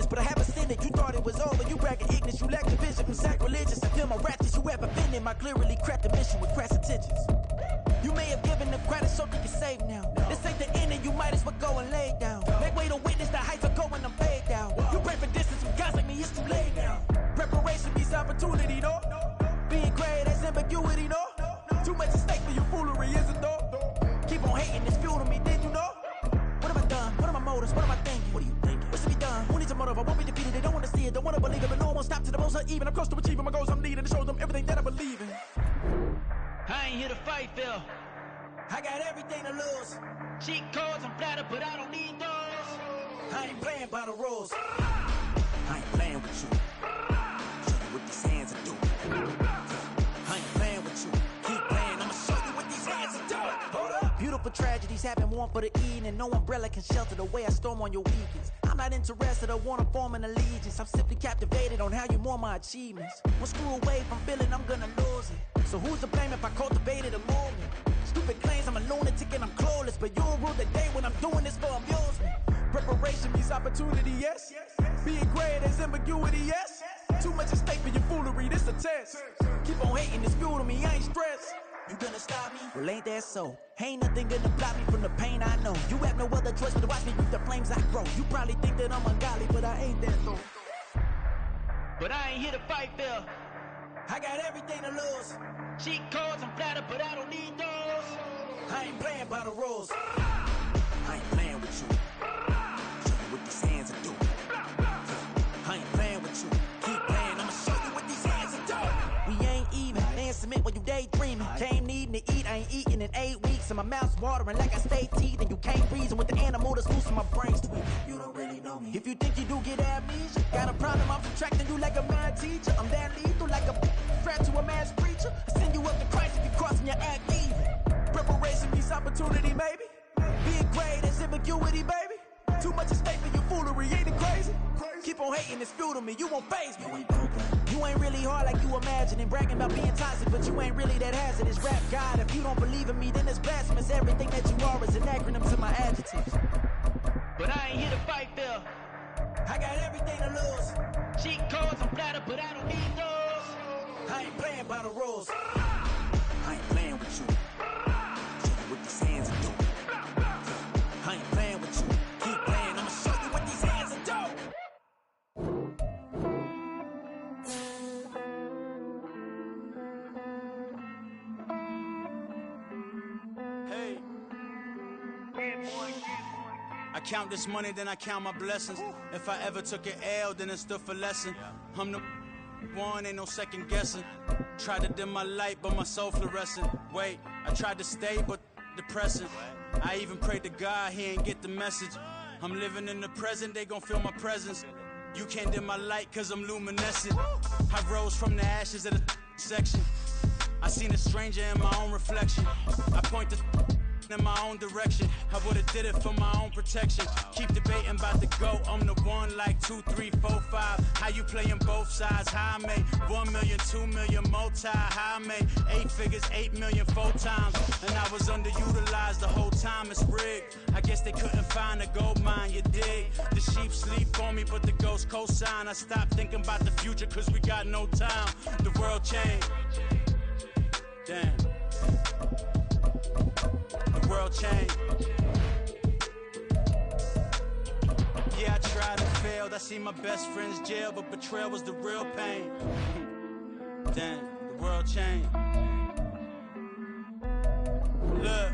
this, but I haven't seen it. You thought it was over, you bragging ignorance. You lack the vision from sacrilegious. I feel my ratchets, you ever been in my clearly cracked the mission with crass intentions. You may have given the credit so you can save now. This ain't the end and you might as well go and lay down. Make way to witness the heights are going, I'm fade down. You pray for distance from guys like me, it's too late now. Preparation means opportunity, no? Being great, there's ambiguity, no? Too much at stake for your foolery, is it though? Keep on hating, it's fuel to me, did you know? What have I done? What are my motives? What am I thinking? What are you thinking? What should be done? Who needs a motive? I won't be defeated, they don't want to see it, don't want to believe it, but no one won't stop to the most even. I'm close to achieving my goals, I'm needing to show them everything that I believe in. I ain't here to fight, Phil. I got everything to lose. Cheat codes, I'm flattered, but I don't need those. I ain't playing by the rules. I ain't playing with you. Show you what these hands are doing. I ain't playing with you. Keep playing, I'ma show you what these hands are doing. Hold up. Beautiful tragedies happen, one for the evening. No umbrella can shelter the way I storm on your weekends. I'm not interested, I wanna form an allegiance. I'm simply captivated on how you more my achievements. One screw away from feeling I'm gonna lose it. So who's to blame if I cultivated a movement? Stupid claims I'm a lunatic and I'm clueless, but you'll rule the day when I'm doing this for amusement. Preparation means opportunity, yes. Being great is ambiguity, yes. Too much at stake for your foolery, this a test. Keep on hating, it's fuel to me, I ain't stressed. You gonna stop me? Well, ain't that so? Ain't nothing gonna block me from the pain I know. You have no other choice but to watch me reap the flames I grow. You probably think that I'm ungodly, but I ain't that though. But I ain't here to fight, Phil. I got everything to lose. Cheat codes, I'm flattered, but I don't need those. I ain't playing by the rules. I ain't playing with you. Show you what these hands are doing. I ain't playing with you. Keep playing, I'ma show you what these hands are doing. We ain't even. They ain't submit when you daydreaming. Came needing to eat, I ain't eating in 8 weeks. And my mouth's watering like I stay teeth. And you can't reason with the animal that's loose in my brain's tweet. You don't really know me. If you think you do get amnesia, got a problem, I'm subtracting you like a mad teacher. I'm that lethal like a threat to a mass preacher. I send you up to Christ if you crossing your act even. Preparation means opportunity, maybe. Being great is ambiguity, baby. Too much at stake for your foolery, ain't it crazy? Keep on hating, it's fuel to me, you won't faze me. You ain't really hard like you imagining. Bragging about being toxic, but you ain't really that hazardous. Rap God, if you don't believe in me, then it's blasphemous. Everything that you are is an acronym to my adjectives. But I ain't here to fight, Phil. I got everything to lose. Cheat codes, I'm flattered, but I don't need those. I ain't playing by the rules. I ain't playing with you. Show you what these hands are doing. I ain't playing with you. Keep playing, I'ma show you what these hands are doing. Hey. I count this money, then I count my blessings. If I ever took an L, then it stood for lesson. I'm the one, ain't no second guessing. Tried to dim my light, but my soul fluorescent. Wait, I tried to stay, but depressing. I even prayed to God, he ain't get the message. I'm living in the present, they gon' feel my presence. You can't dim my light, cause I'm luminescent. I rose from the ashes of the section. I seen a stranger in my own reflection. I point the in my own direction. I would've did it for my own protection. Keep debating about the GOAT. I'm the one like 2, 3, 4, 5. How you playing both sides? How I made 1 million, 2 million multi. How I made 8 figures, 8 million 4 times. And I was underutilized the whole time. It's rigged. I guess they couldn't find a gold mine, you dig? The sheep sleep on me, but the ghost co-sign. I stopped thinking about the future cause we got no time. The world changed. Damn. The world changed. Yeah, I tried and failed. I see my best friends jail, but betrayal was the real pain. Damn, the world changed. Look,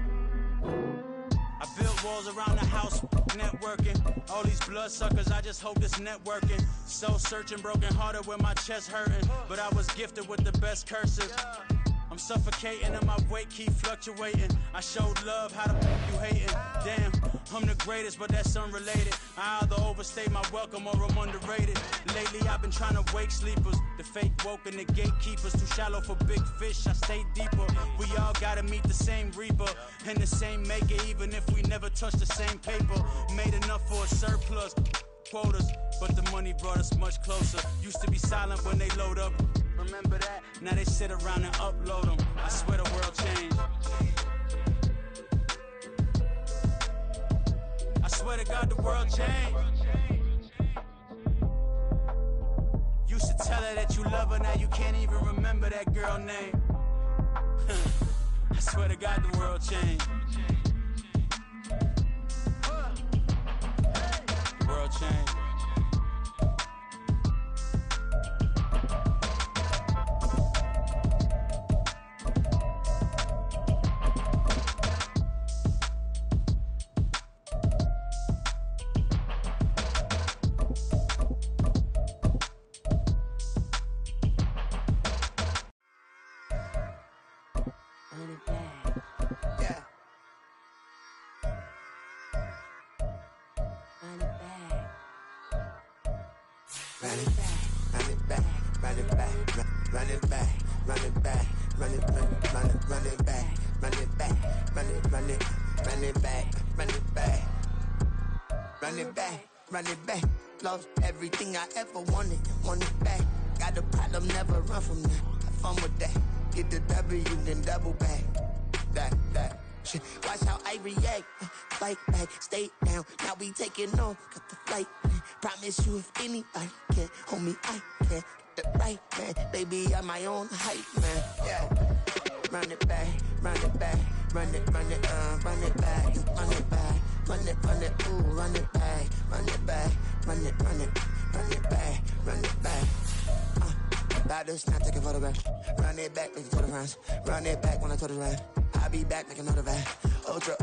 I built walls around the house, networking. All these bloodsuckers, I just hope this networking. Soul searching, broken hearted with my chest hurting. But I was gifted with the best curses. I'm suffocating and my weight keep fluctuating. I showed love, how the you hating? Damn, I'm the greatest, but that's unrelated. I either overstay my welcome or I'm underrated. Lately I've been trying to wake sleepers. The fake woke and the gatekeepers. Too shallow for big fish, I stay deeper. We all gotta meet the same reaper and the same maker, even if we never touch the same paper. Made enough for a surplus quotas, but the money brought us much closer. Used to be silent when they load up. Remember that? Now they sit around and upload them. I swear the world changed. I swear to God the world changed. you love her, now you can't even remember that girl name. I swear to God the world changed. The world changed. Run it back, lost everything I ever wanted it back. Got a problem, never run from that. Have fun with that. Get the W, then double back. That shit. Watch how I react. Fight back, stay down. Now we taking on, got the flight. Promise you, if anybody can, homie, I can. Get the right man, baby, I'm my own hype man. Yeah. Run it back, run it back, run it back, run it back, run it, ooh, run it back, run it back, run it back, run it back. About to snap, take a photograph. Run it back, make it to the runs. Run it back when I told it right. I'll be back, make another back. Ultra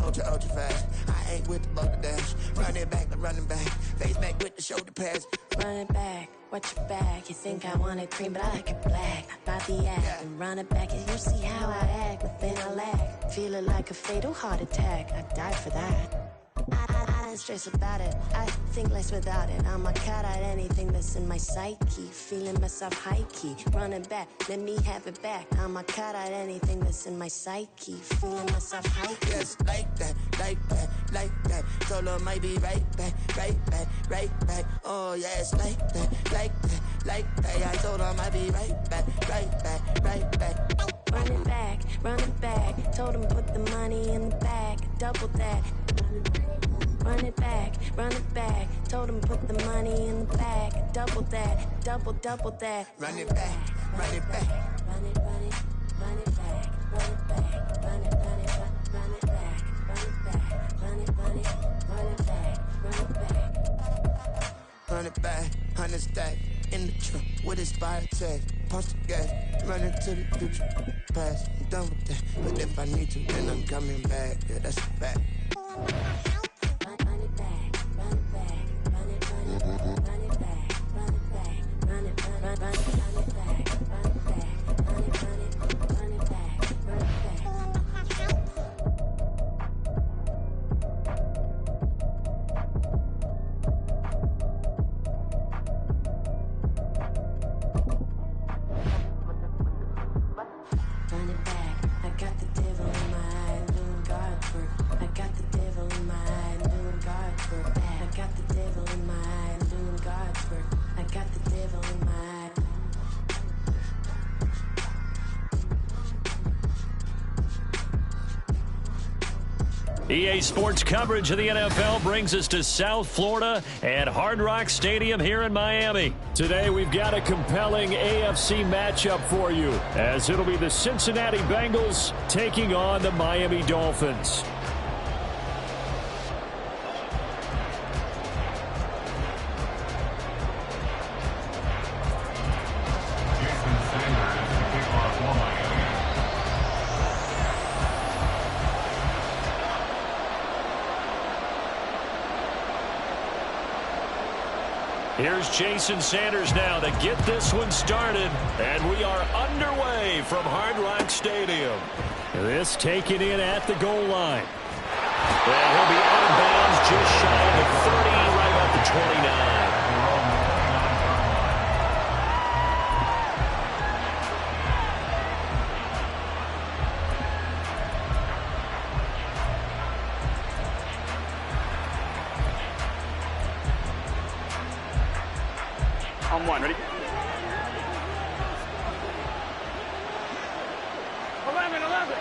fast. I ain't with the bucket dash. Run it back, I'm running back. Face back with the shoulder pads. Run it back, watch your back. You think I want it cream, but I like it black. About the act and run it back, and you see how I act. Nothing I lack. Feeling like a fatal heart attack. I'd die for that. I don't stress about it. I think less without it. I'ma cut out anything that's in my psyche. Feeling myself high key. Running back, let me have it back. I'ma cut out anything that's in my psyche. Feeling myself high key. Yes, like that, like that, like that. Solo might be right back, right back, right back. Oh yes, like that, like that, like that. I told her I might be right back, right back, right back. Running back, running back. Told him put the money in the bag. Double that. Run it back, run it back. Told him put the money in the bag. Double that, double that. Run it back, run it back. Run it, run it, run it back. Run it back, run it, run it, run it back. Run it back, run it, run it, run it back. Run it back. Run it back, 100 stack. In the trunk with his fire tag. Punch the gas, running to the future. Past, I'm done with that. But if I need to, then I'm coming back. Yeah, that's a fact. EA Sports coverage of the NFL brings us to South Florida at Hard Rock Stadium here in Miami. Today we've got a compelling AFC matchup for you, as it'll be the Cincinnati Bengals taking on the Miami Dolphins. Here's Jason Sanders now to get this one started, and we are underway from Hard Rock Stadium. This taken in at the goal line. And he'll be out of bounds just shy of the 30, right about the 29. On one, ready? 11.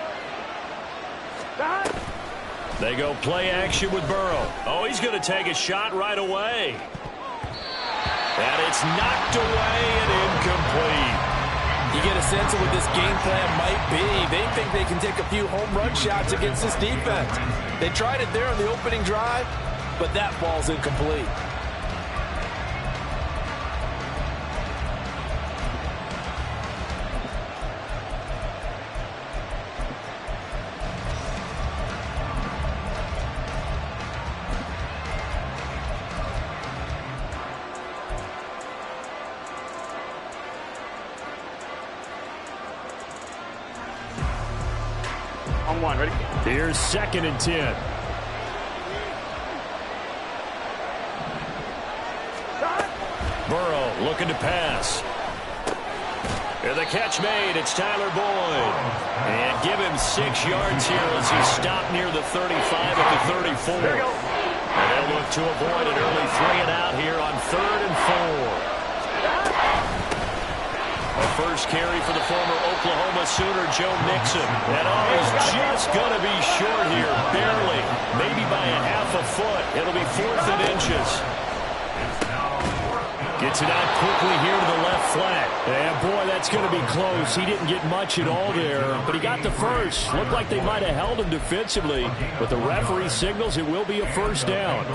They go play action with Burrow. Oh, he's going to take a shot right away. And it's knocked away and incomplete. You get a sense of what this game plan might be. They think they can take a few home run shots against this defense. They tried it there on the opening drive, but that ball's incomplete. On one, ready? Here's 2nd and 10. Burrow looking to pass. And the catch made. It's Tyler Boyd. And give him 6 yards here as he stopped near the 35 at the 34. And they'll look to avoid an early 3 and out here on 3rd and 4. A first carry for the former Oklahoma Sooner, Joe Mixon. And he's just going to be short here, barely, maybe by a half a foot. It'll be 4th and inches. Gets it out quickly here to the left flat. And, boy, that's going to be close. He didn't get much at all there, but he got the first. Looked like they might have held him defensively, but the referee signals it will be a first down.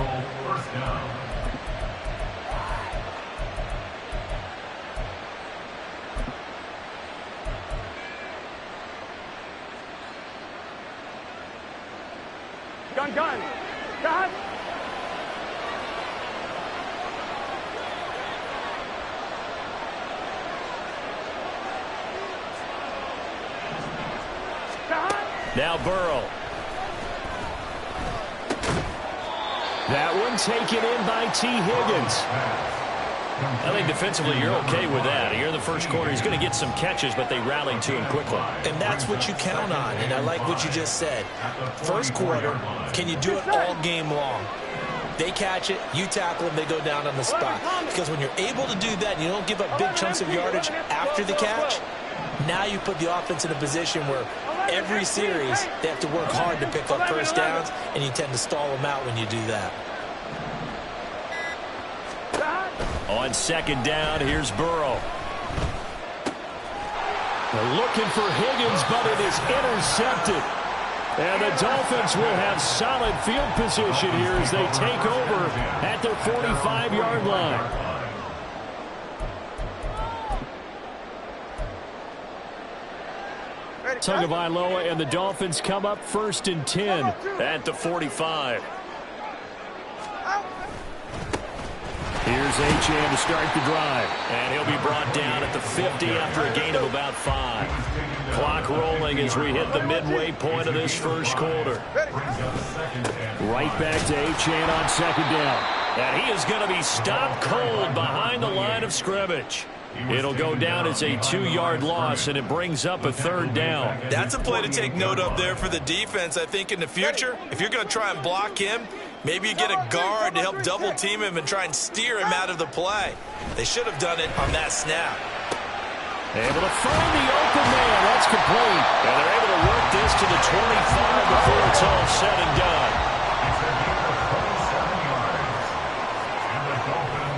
Gun. Gun. Now Burrow. That one taken in by T. Higgins. I think defensively you're okay with that. Here in the first quarter, he's going to get some catches, but they rallied to him quickly. And that's what you count on, and I like what you just said. First quarter, can you do it all game long? They catch it, you tackle them, they go down on the spot. Because when you're able to do that and you don't give up big chunks of yardage after the catch, now you put the offense in a position where every series they have to work hard to pick up first downs, and you tend to stall them out when you do that. On 2nd down, here's Burrow. They're looking for Higgins, but it is intercepted. And the Dolphins will have solid field position here as they take over at their 45-yard line. Tagovailoa and the Dolphins come up 1st and 10 at the 45. Here's Achane to start the drive. And he'll be brought down at the 50 after a gain of about 5. Clock rolling as we hit the midway point of this first quarter. Right back to Achane on 2nd down. And he is going to be stopped cold behind the line of scrimmage. It'll go down as a 2-yard loss, and it brings up a 3rd down. That's a play to take note of there for the defense. I think in the future, if you're going to try and block him, maybe you get a guard to help double team him and try and steer him out of the play. They should have done it on that snap. Able to find the open man. That's complete. And they're able to work this to the 25 before it's all said and done.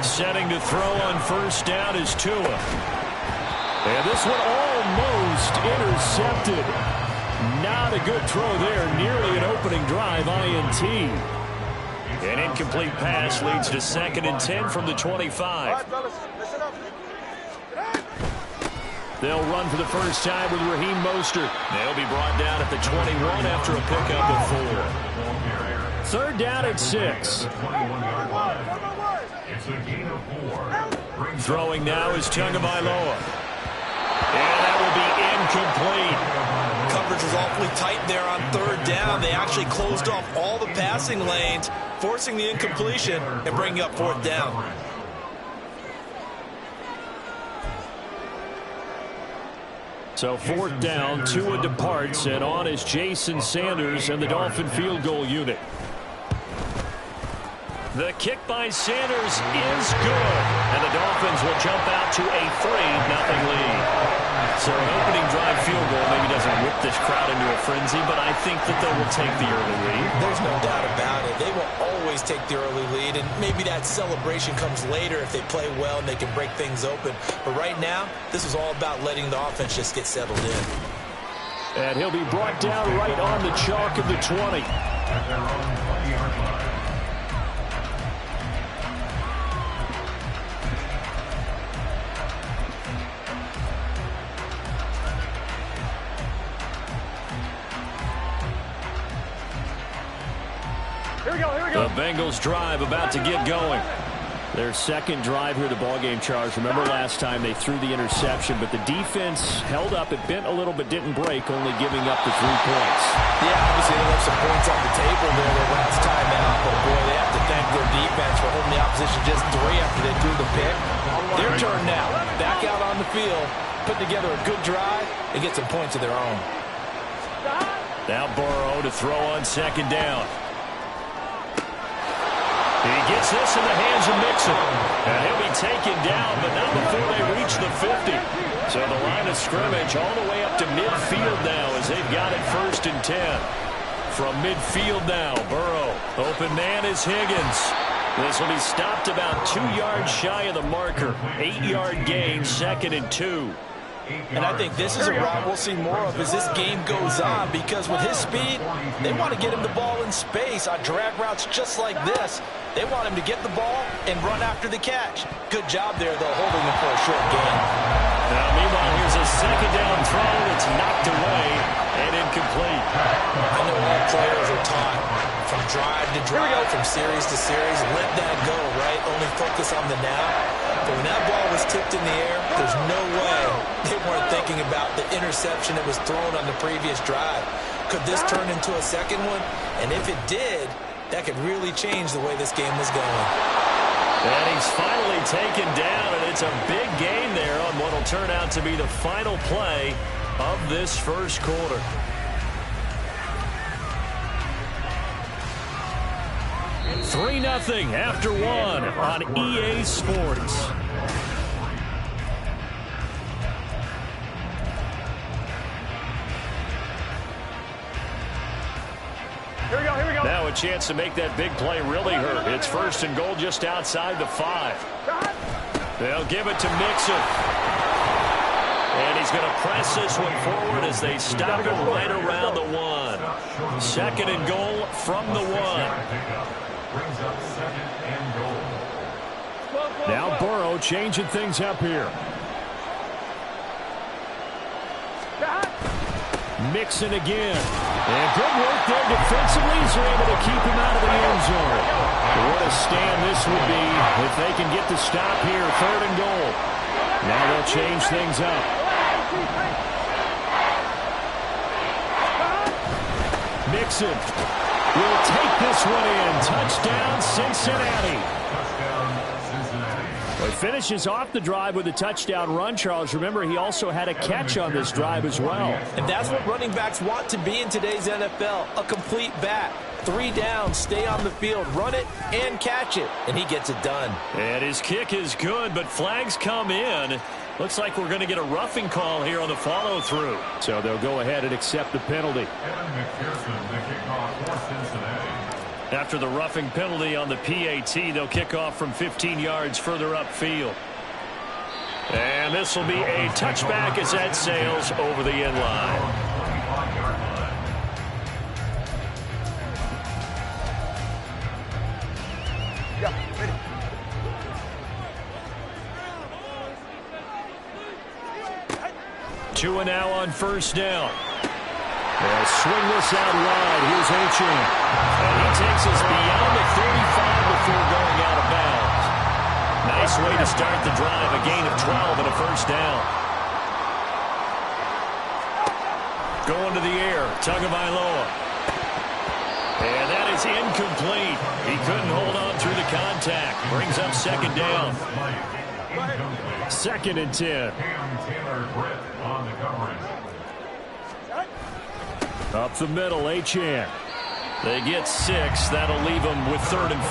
Setting to throw on 1st down is Tua. And this one almost intercepted. Not a good throw there. Nearly an opening drive INT. An incomplete pass leads to 2nd and 10 from the 25. They'll run for the first time with Raheem Mostert. They'll be brought down at the 21 after a pickup of 4. 3rd down at 6. Throwing now is Tagovailoa. And that will be incomplete. Coverage was awfully tight there on 3rd down. They actually closed off all the passing lanes, forcing the incompletion and bringing up 4th down. So 4th down, Tua departs, and on is Jason Sanders and the Dolphin field goal unit. The kick by Sanders is good, and the Dolphins will jump out to a 3-0 lead. So an opening drive field goal maybe doesn't whip this crowd into a frenzy, but I think that they will take the early lead. There's no doubt about it. They will always take the early lead, and maybe that celebration comes later if they play well and they can break things open. But right now, this is all about letting the offense just get settled in. And he'll be brought down right on the chalk of the 20. The Bengals drive about to get going. Their second drive here, the ballgame, Charles. Remember last time they threw the interception, but the defense held up. It bent a little but didn't break, only giving up the 3 points. Yeah, obviously they left some points on the table there their last time out, but boy, they have to thank their defense for holding the opposition just 3 after they threw the pick. Their turn now. Back out on the field, put together a good drive, and get some points of their own. Now Burrow to throw on second down. He gets this in the hands of Mixon. And he'll be taken down, but not before they reach the 50. So the line of scrimmage all the way up to midfield now as they've got it 1st and 10. From midfield now, Burrow. Open man is Higgins. This will be stopped about 2 yards shy of the marker. 8-yard gain, 2nd and 2. And I think this is a route we'll see more of as this game goes on, because with his speed, they want to get him the ball in space on drag routes just like this. They want him to get the ball and run after the catch. Good job there, though, holding him for a short gain. Now, meanwhile, here's a second down throw that's knocked away and incomplete. I know all players are taught from drive to drive, from series to series, let that go, right? Only focus on the now. But when that ball was tipped in the air, there's no way they weren't thinking about the interception that was thrown on the previous drive. Could this turn into a second one? And if it did, that could really change the way this game was going. And he's finally taken down, and it's a big gain there on what will turn out to be the final play of this first quarter. Three 3-0 after 1 on EA Sports. Here we go. Now a chance to make that big play really hurt. It's 1st and goal just outside the 5. They'll give it to Mixon. And he's going to press this one forward as they stop it right around the 1. 2nd and goal from the 1. Now Burrow changing things up here. Mixon again. And good work there defensively. He's able to keep him out of the end zone. What a stand this would be if they can get the stop here. 3rd and goal. Now they'll change things up. Mixon will take this one in. Touchdown, Cincinnati. Well, he finishes off the drive with a touchdown run, Charles. Remember, he also had a catch on this drive as well. And that's what running backs want to be in today's NFL, a complete back. 3 down, stay on the field, run it, and catch it. And he gets it done. And his kick is good, but flags come in. Looks like we're going to get a roughing call here on the follow-through. So they'll go ahead and accept the penalty. After the roughing penalty on the PAT, they'll kick off from 15 yards further upfield. And this will be a touchback as that sails over the end line. Two and now on 1st down. They'll swing this out wide. Here's Achane. And he takes us beyond the 35 before going out of bounds. Nice way to start the drive. A gain of 12 and a 1st down. Going to the air. Tagovailoa. And that is incomplete. He couldn't hold on through the contact. Brings up 2nd down. 2nd and 10. Up the middle, Achane. They get 6. That'll leave them with 3rd and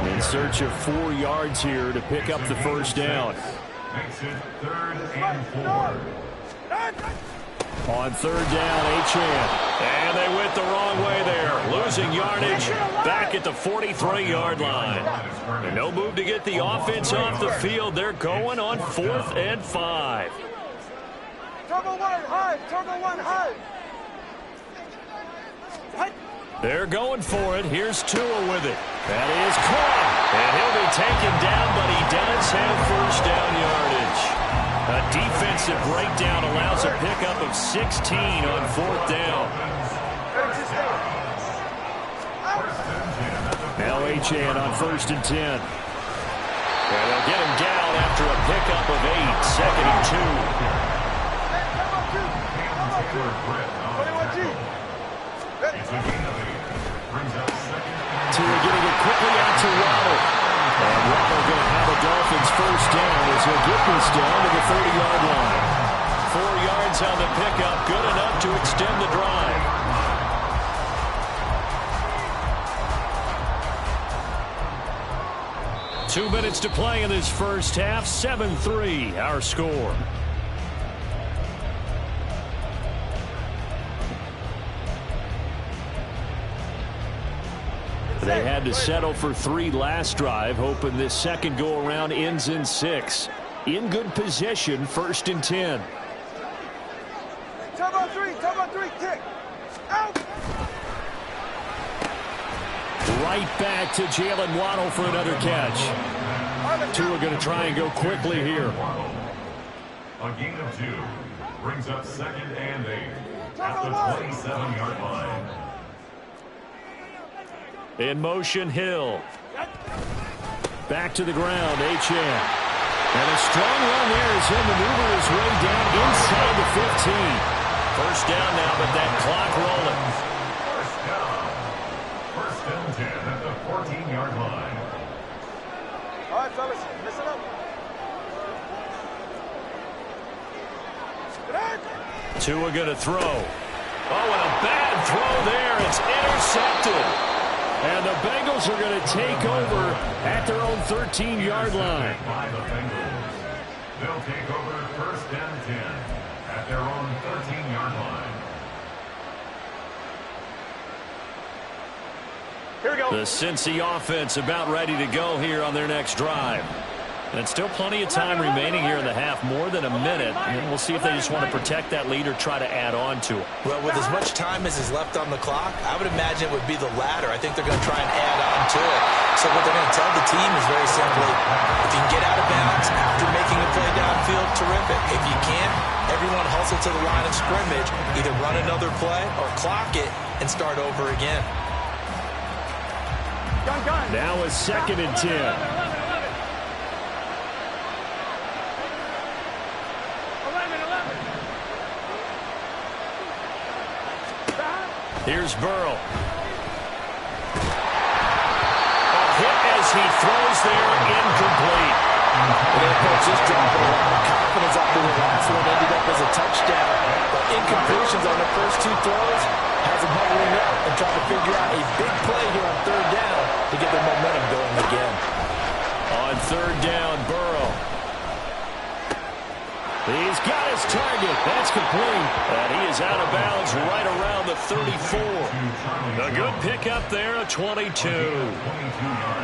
4. In search of 4 yards here to pick up the 1st down. Makes it 3rd and 4. On third down, Achane. And they went the wrong way there. Losing yardage back at the 43-yard line. And no move to get the offense off the field. They're going on 4th and 5. Turbo one, high. Turbo one, high. They're going for it. Here's Tua with it. That is caught. And he'll be taken down, but he does have first down yardage. A defensive breakdown allows a pickup of 16 on 4th down. Now Achane on 1st and 10. And they'll get him down after a pickup of 8. 2nd and 2. Tua getting it quickly out to Waddle. And Waddle going to have a Dolphins first down as he'll get this down to the 30-yard line. 4 yards on the pickup, good enough to extend the drive. Two minutes to play in this first half. 7-3 our score. They had to settle for 3 last drive, hoping this second go-around ends in 6. In good position, 1st and 10. Turbo 3, kick. Out. Right back to Jalen Waddle for another catch. Tua going to try and go quickly here. A gain of 2 brings up 2nd and 8 at the 27-yard line. In motion, Hill. Back to the ground, Achane. And a strong run there as he'll maneuver his way down inside the 15. First down now, but that clock rolling. First and 10 at the 14-yard line. All right, fellas, listen up. Tua going to throw. Oh, and a bad throw there. It's intercepted. And the Bengals are going to take over at their own 13-yard line. They'll take over 1st and 10 at their own 13-yard line. Here we go. The Cincy offense about ready to go here on their next drive. And still plenty of time remaining here in the half, more than a minute. And we'll see if they just want to protect that lead or try to add on to it. Well, with as much time as is left on the clock, I would imagine it would be the latter. I think they're going to try and add on to it. So what they're going to tell the team is very simply, if you can get out of bounds after making a play downfield, terrific. If you can't, everyone hustle to the line of scrimmage, either run another play or clock it and start over again. Now a 2nd and 10. Here's Burrow. A hit as he throws there, incomplete. The coach just dropped a lot of confidence after the last one, ended up as a touchdown. But incompletions on the first 2 throws has them hovering up and trying to figure out a big play here on 3rd down to get their momentum going again. On 3rd down, Burrow. He's got his target. That's complete. And he is out of bounds right around the 34. A good pickup there, a 22.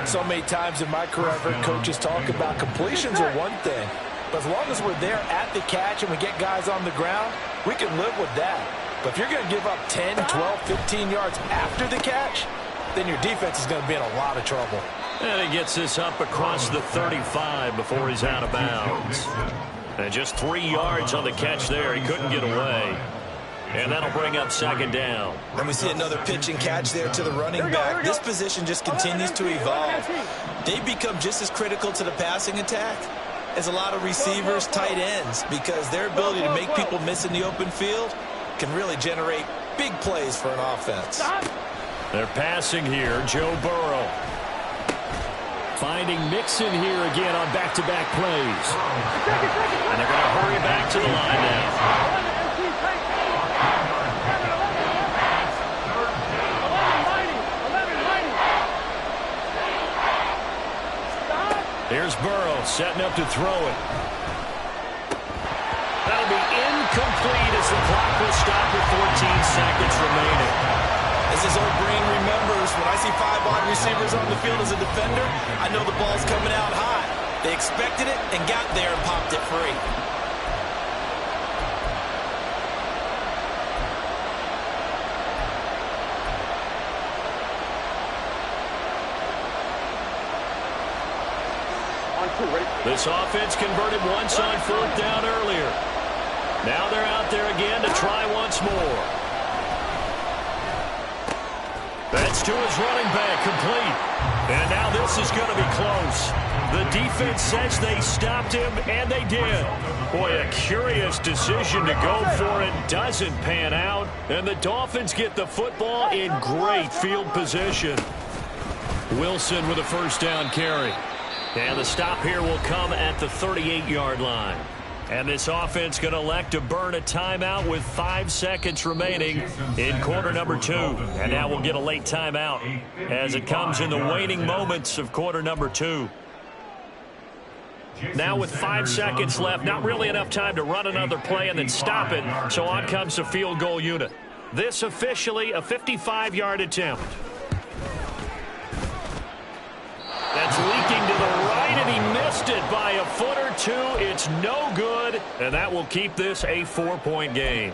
So many times in my career, I've heard coaches talk about completions are one thing. But as long as we're there at the catch and we get guys on the ground, we can live with that. But if you're going to give up 10, 12, 15 yards after the catch, then your defense is going to be in a lot of trouble. And he gets this up across the 35 before he's out of bounds. And just 3 yards on the catch there. He couldn't get away. And that'll bring up 2nd down. And we see another pitch and catch there to the running back. This position just continues to evolve. They become just as critical to the passing attack as a lot of receivers, tight ends, because their ability to make people miss in the open field can really generate big plays for an offense. They're passing here. Joe Burrow. Finding Mixon here again on back-to-back plays. And they're going to hurry back to the line now. Here's Burrow setting up to throw it. That'll be incomplete as the clock will stop with 14 seconds remaining. As his old brain remembers, when I see 5 wide receivers on the field as a defender, I know the ball's coming out high. They expected it and got there and popped it free. This offense converted once on 4th down earlier. Now they're out there again to try once more. That's to his running back, complete. And now this is going to be close. The defense says they stopped him, and they did. Boy, a curious decision to go for it. Doesn't pan out. And the Dolphins get the football in great field position. Wilson with a first down carry. And the stop here will come at the 38-yard line. And this offense going to elect to burn a timeout with 5 seconds remaining in quarter number 2. And now we'll get a late timeout as it comes in the waning moments of quarter number 2. Now with 5 seconds left, not really enough time to run another play and then stop it. So on comes the field goal unit. This officially a 55-yard attempt. That's leaking to the right, and he missed it by a foot or 2. It's no good, and that will keep this a 4-point game.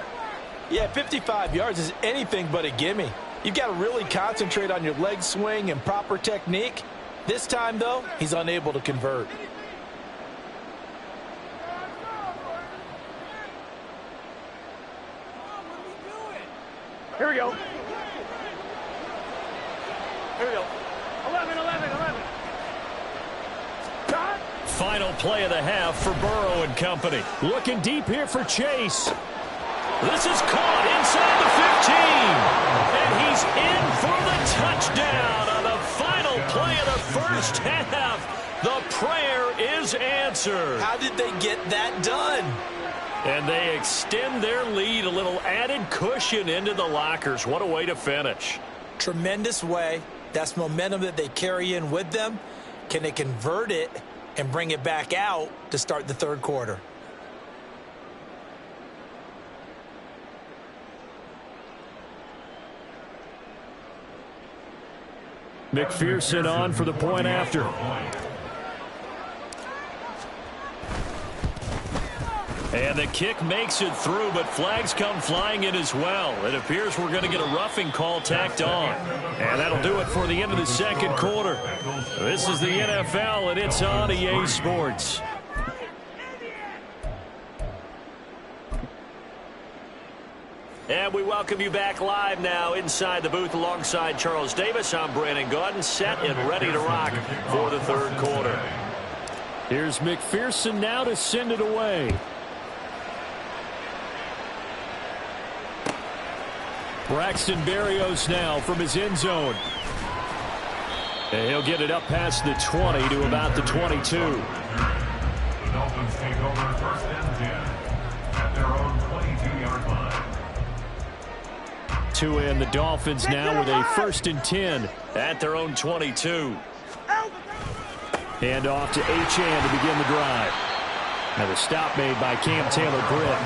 Yeah, 55 yards is anything but a gimme. You've got to really concentrate on your leg swing and proper technique. This time, though, he's unable to convert. Here we go. Here we go. 11. Final play of the half for Burrow and company. Looking deep here for Chase. This is caught inside the 15. And he's in for the touchdown on the final play of the first half. The prayer is answered. How did they get that done? And they extend their lead, a little added cushion into the lockers. What a way to finish. Tremendous way. That's momentum that they carry in with them. Can they convert it and bring it back out to start the third quarter? McPherson on for the point after. And the kick makes it through, but flags come flying in as well. It appears we're going to get a roughing call tacked on. And that'll do it for the end of the second quarter. This is the NFL, and it's on EA Sports. And we welcome you back live now inside the booth alongside Charles Davis. I'm Brandon Gaudin, set and ready to rock for the third quarter. Here's McPherson now to send it away. Braxton Berrios now from his end zone. And he'll get it up past the 20 to about the 22. The Dolphins take over first and 10 at their own 22-yard line. Tua and the Dolphins now with a first and 10 at their own 22. And off to Achane to begin the drive. Now the stop made by Cam Taylor-Britt.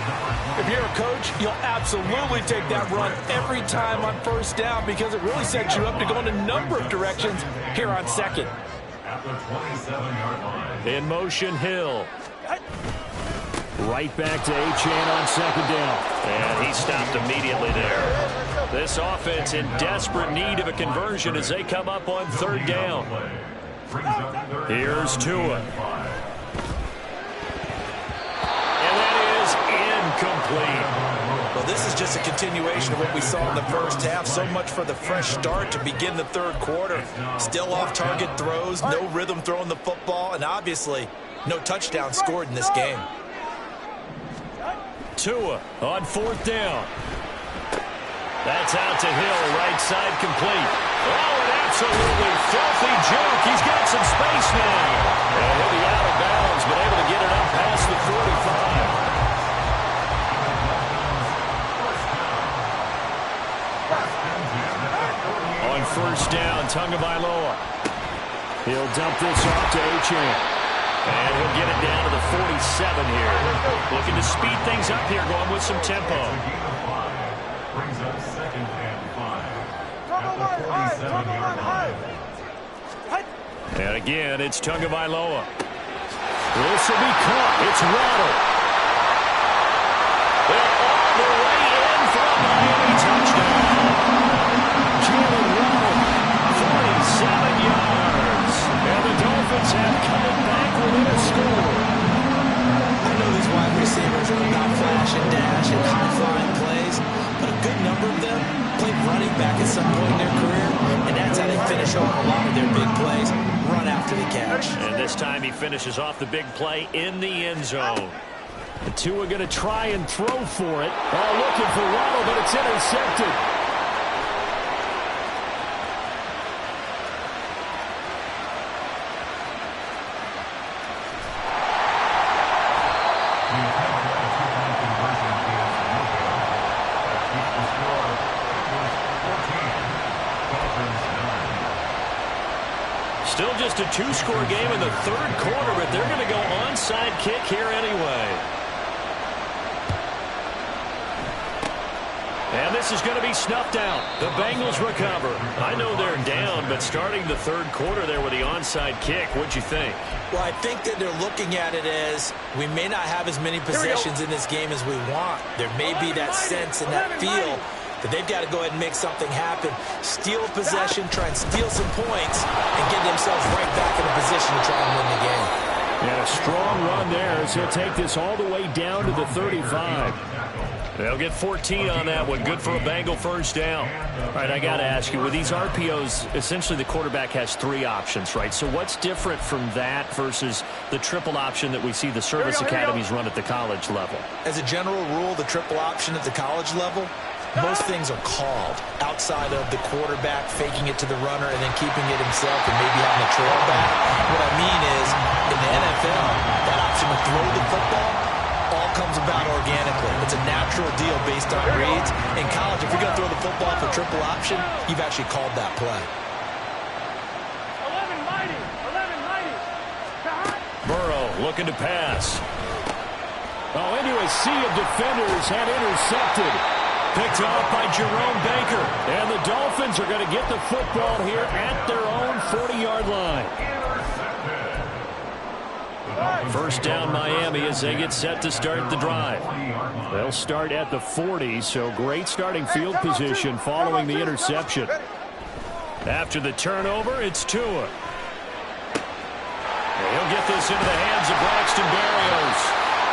If you're a coach, you'll absolutely take that run every time on first down because it really sets you up to go in a number of directions here on second. At the 27-yard line. In motion, Hill. Right back to Achane on second down. And he stopped immediately there. This offense in desperate need of a conversion as they come up on third down. Here's Tua. Incomplete. Well, this is just a continuation of what we saw in the first half. So much for the fresh start to begin the third quarter. Still off-target throws, no rhythm throwing the football, and obviously no touchdown scored in this game. Tua on fourth down. That's out to Hill, right side complete. Oh, an absolutely filthy joke. He's got some space now. And he'll be out of bounds, but able to get it up past the 45. On first down, Tagovailoa. He'll dump this off to Achane. And he'll get it down to the 47 here. Looking to speed things up here, going with some tempo. Brings up second and 5. And again, it's Tagovailoa. This will be caught. It's Waddle. They're all the way in for a Miami touchdown. Jalen Waddle, 47 yards. And the Dolphins have come back within a score. I know these wide receivers are about flash and dash and high-flying plays, but a good number of them played running back at some point in their career, and that's how they finish off a lot of their big plays, run after the catch. And this time he finishes off the big play in the end zone. The two are going to try and throw for it. Oh, looking for Waddle, but it's intercepted. Still just a two-score game in the third quarter, but they're going to go onside kick here anyway. And this is going to be snuffed out. The Bengals recover. I know they're down, but starting the third quarter there with the onside kick, what'd you think? Well, I think that they're looking at it as we may not have as many possessions in this game as we want. There may be that sense and that feel that they've got to go ahead and make something happen. Steal a possession, try and steal some points, and get themselves right back in a position to try and win the game. And a strong run there as he'll take this all the way down to the 35. They'll get 14 on that one. Good for a Bengal first down. All right, I got to ask you, with these RPOs, essentially the quarterback has three options, right? So what's different from that versus the triple option that we see the service academies run at the college level? As a general rule, the triple option at the college level, most things are called outside of the quarterback faking it to the runner and then keeping it himself and maybe having a trail back. What I mean is, in the NFL, that option to throw the football all comes about organically. It's a natural deal based on reads. In college, if you're going to throw the football for triple option, you've actually called that play. 11-90. Burrow looking to pass. Oh, into a sea of defenders and intercepted. Picked off by Jerome Baker. And the Dolphins are going to get the football here at their own 40-yard line. First down Miami as they get set to start the drive. They'll start at the 40, so great starting field position following the interception. After the turnover, it's Tua. And he'll get this into the hands of Braxton Berrios.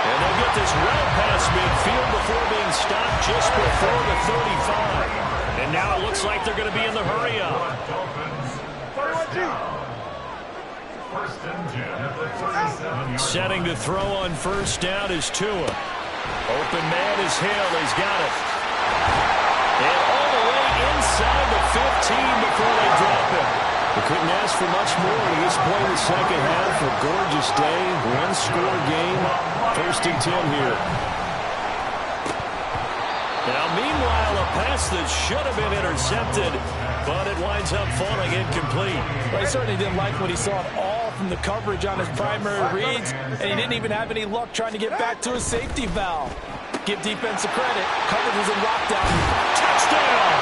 And they'll get this well past midfield before being stopped just before the 35. And now it looks like they're going to be in the hurry-up. Setting to throw on first down is Tua. Open man is Hill. He's got it. And all the way inside the 15 before they drop it. They couldn't ask for much more at this point in the second half. A gorgeous day, one-score game. First and 10 here. Now, meanwhile, a pass that should have been intercepted, but it winds up falling incomplete. Well, he certainly didn't like what he saw at all from the coverage on his primary reads, and he didn't even have any luck trying to get back to his safety valve. Give defensive credit. Coverage was in lockdown. Touchdown!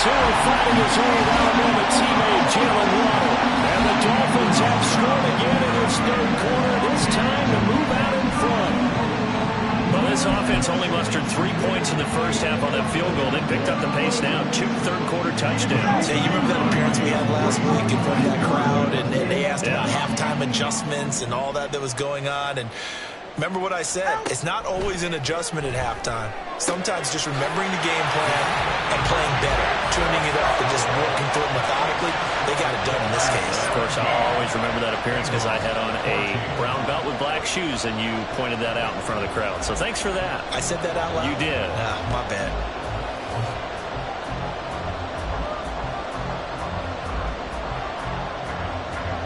Tua fighting his way around on the teammate Jalen Waddle. And the Dolphins have scored again in this third quarter. This time to move out in front. Well, this offense only mustered 3 points in the first half on that field goal. They picked up the pace now. 2 third-quarter touchdowns. Hey, you remember that appearance we had last week in front of that crowd, and they asked about halftime adjustments and all that was going on, and remember what I said. It's not always an adjustment at halftime. Sometimes just remembering the game plan and playing better, tuning it up and just working through it methodically. They got it done in this case. Of course, I'll always remember that appearance because I had on a brown belt with black shoes, and you pointed that out in front of the crowd. So thanks for that. I said that out loud? You did. My bad.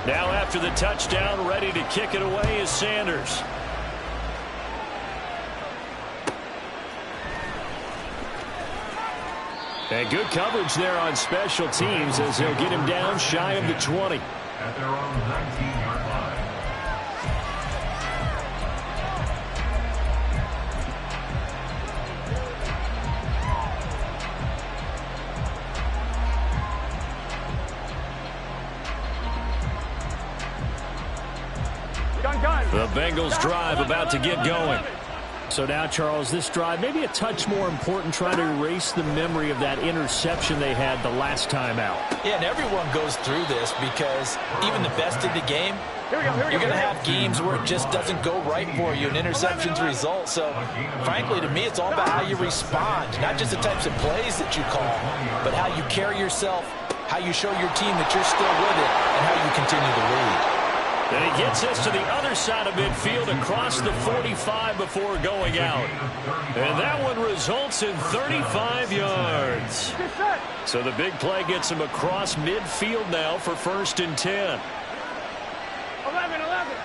Now after the touchdown, ready to kick it away is Sanders. And good coverage there on special teams as they'll get him down shy of the 20. At their own 19-yard line. The Bengals drive about to get going. So now, Charles, this drive maybe a touch more important, trying to erase the memory of that interception they had the last time out. Yeah, and everyone goes through this because even the best in the game, you're going to have games where it just doesn't go right for you, and interceptions result. So, frankly, to me, it's all about how you respond, not just the types of plays that you call, but how you carry yourself, how you show your team that you're still with it, and how you continue to lead. And he gets us to the other side of midfield across the 45 before going out. And that one results in 35 yards. So the big play gets him across midfield now for 1st and 10. 11, 11.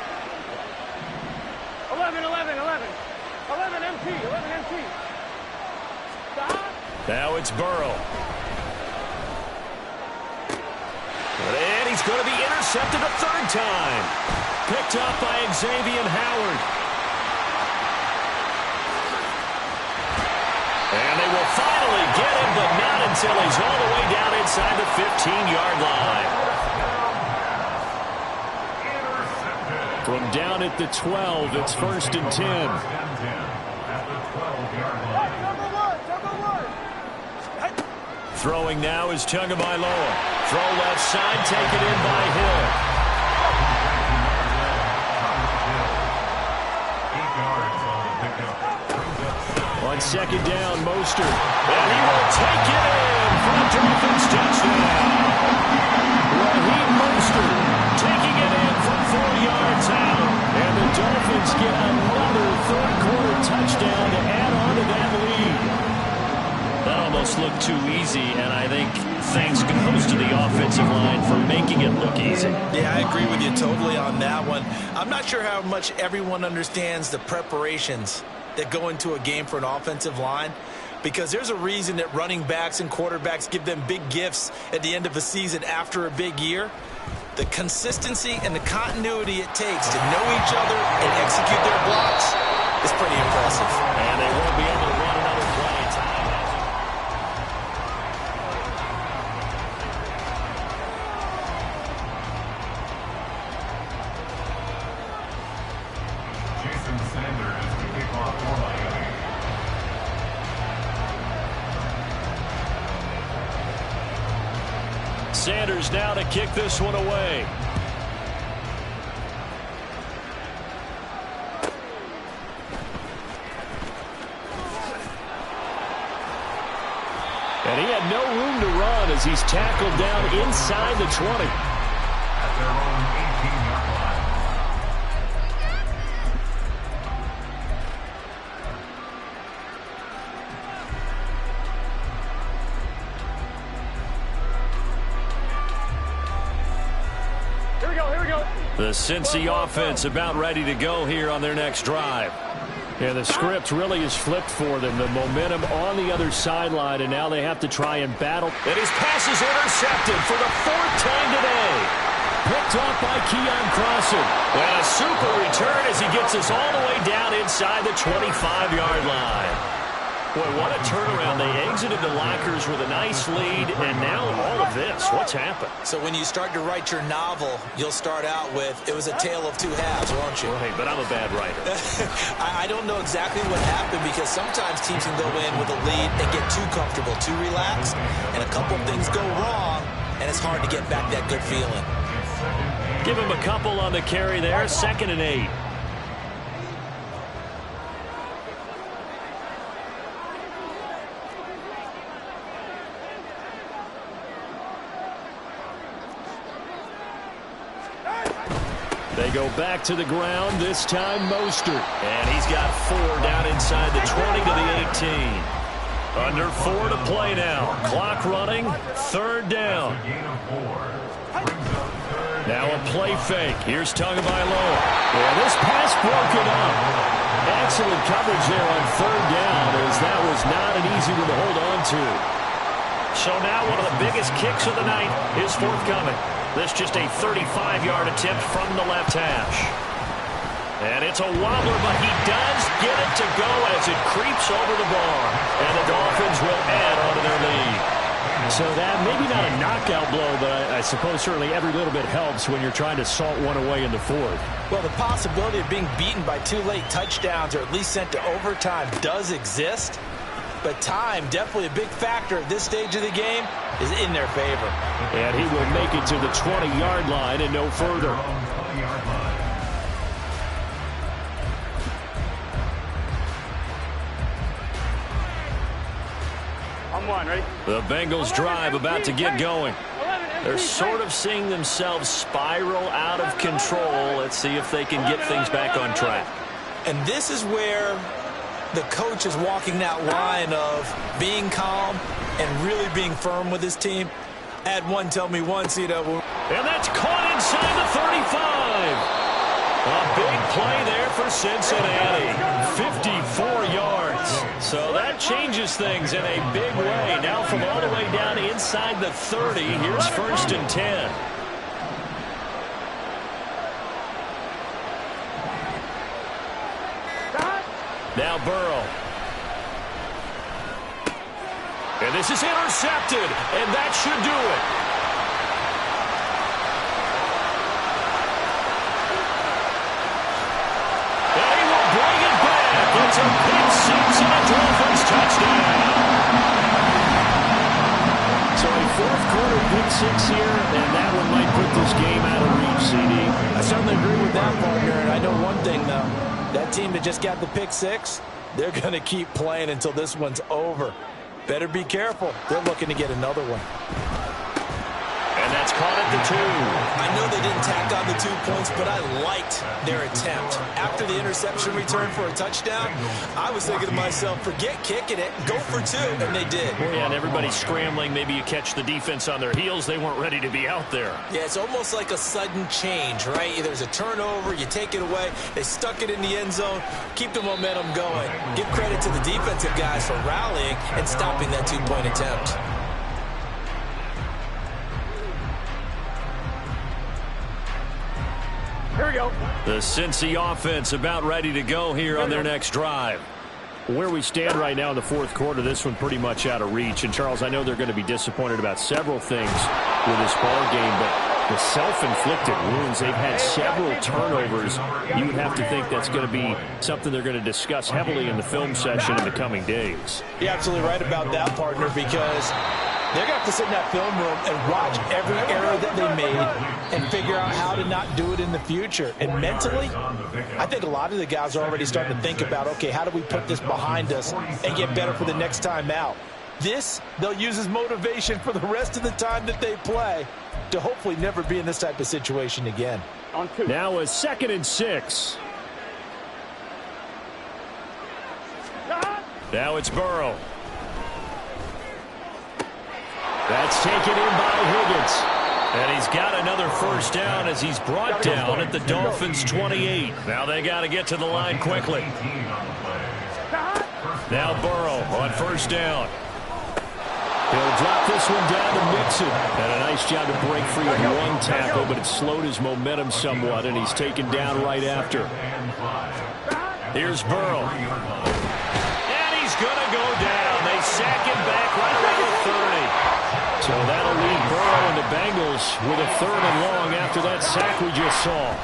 11, 11, 11. 11 MT, 11 MT. Stop. Now it's Burrow. And he's going to be intercepted a 3rd time. Picked up by Xavier Howard. And they will finally get him, but not until he's all the way down inside the 15-yard line. From down at the 12, it's 1st and 10. Throwing now is Tagovailoa. Throw left side, taken in by Hill. On 2nd down, Mostert. And he will take it in for a Dolphins touchdown. Raheem Mostert taking it in from 4 yards out. And the Dolphins get another 3rd-quarter touchdown to add on to that lead. That almost looked too easy, and I think thanks goes to the offensive line for making it look easy. Yeah, I agree with you totally on that one. I'm not sure how much everyone understands the preparations that go into a game for an offensive line, because there's a reason that running backs and quarterbacks give them big gifts at the end of a season after a big year. The consistency and the continuity it takes to know each other and execute their blocks is pretty impressive. And they won't be able to run another play in time. Sanders now to kick this one away. And he had no room to run as he's tackled down inside the 20. At their own 18-yard line. The Cincy offense about ready to go here on their next drive. Yeah, the script really is flipped for them. The momentum on the other sideline, and now they have to try and battle. And his pass is intercepted for the 4th time today. Picked off by Keon Crossan. And a super return as he gets us all the way down inside the 25-yard line. Boy, what a turnaround. They exited the lockers with a nice lead, and now all of this. What's happened? So when you start to write your novel, you'll start out with, it was a tale of 2 halves, won't you? Well, hey, but I'm a bad writer. I don't know exactly what happened, because sometimes teams can go in with a lead and get too comfortable, too relaxed, and a couple things go wrong, and it's hard to get back that good feeling. Give him a couple on the carry there, 2nd and 8. They go back to the ground, this time Mostert. And he's got 4 down inside the 20 to the 18. Under 4 to play now. Clock running, 3rd down. Now a play fake. Here's Tagovailoa. Yeah, this pass broken up. Excellent coverage there on 3rd down, as that was not an easy one to hold on to. So now one of the biggest kicks of the night is forthcoming. This just a 35-yard attempt from the left hash. And it's a wobbler, but he does get it to go as it creeps over the bar. And the Dolphins will add on to their lead. So that maybe not a knockout blow, but I suppose certainly every little bit helps when you're trying to salt one away in the fourth. Well, the possibility of being beaten by 2 late touchdowns or at least sent to overtime does exist. But time, definitely a big factor at this stage of the game, is in their favor. And he will make it to the 20-yard line and no further. On one, ready? The Bengals drive about to get going. They're sort of seeing themselves spiral out of control. Let's see if they can get things back on track. And this is where the coach is walking that line of being calm and really being firm with his team. Had one tell me once, you know. And that's caught inside the 35. A big play there for Cincinnati. 54 yards. So that changes things in a big way. Now from all the way down inside the 30, here's 1st and 10. Now Burrow. And this is intercepted, and that should do it. And he will bring it back. It's a pick six and a Dolphins touchdown. So a fourth-quarter pick six here, and that one might put this game out of reach, CD. I certainly agree with that, partner, and I know one thing, though. That team that just got the pick six, they're going to keep playing until this one's over. Better be careful. They're looking to get another one. And that's caught at the 2. I know they didn't tack on the 2 points, but I liked their attempt. After the interception return for a touchdown, I was thinking to myself, forget kicking it, go for 2, and they did. Well, yeah, and everybody's scrambling. Maybe you catch the defense on their heels. They weren't ready to be out there. Yeah, it's almost like a sudden change, right? There's a turnover, you take it away, they stuck it in the end zone, keep the momentum going. Give credit to the defensive guys for rallying and stopping that 2-point attempt. Here we go. The Cincy offense about ready to go here on their next drive. Where we stand right now in the fourth quarter, this one pretty much out of reach. And, Charles, I know they're going to be disappointed about several things with this ball game, but the self-inflicted wounds, they've had several turnovers. You'd have to think that's going to be something they're going to discuss heavily in the film session in the coming days. You're absolutely right about that, partner, because they're going to have to sit in that film room and watch every error that they made and figure out how to not do it in the future. And mentally, I think a lot of the guys are already starting to think about, okay, how do we put this behind us and get better for the next time out? This, they'll use as motivation for the rest of the time that they play to hopefully never be in this type of situation again. On 2. Now a 2nd and 6. Now it's Burrow. That's taken in by Higgins. And he's got another first down as he's brought down at the Dolphins' 28. Now they got to get to the line quickly. Now Burrow on first down. He'll drop this one down to Mixon. And a nice job to break free of one tackle, but it slowed his momentum somewhat, and he's taken down right after. Here's Burrow. And he's going to go down. They sack him back right around the 30. So that'll leave Burrow and the Bengals with a 3rd and long after that sack we just saw.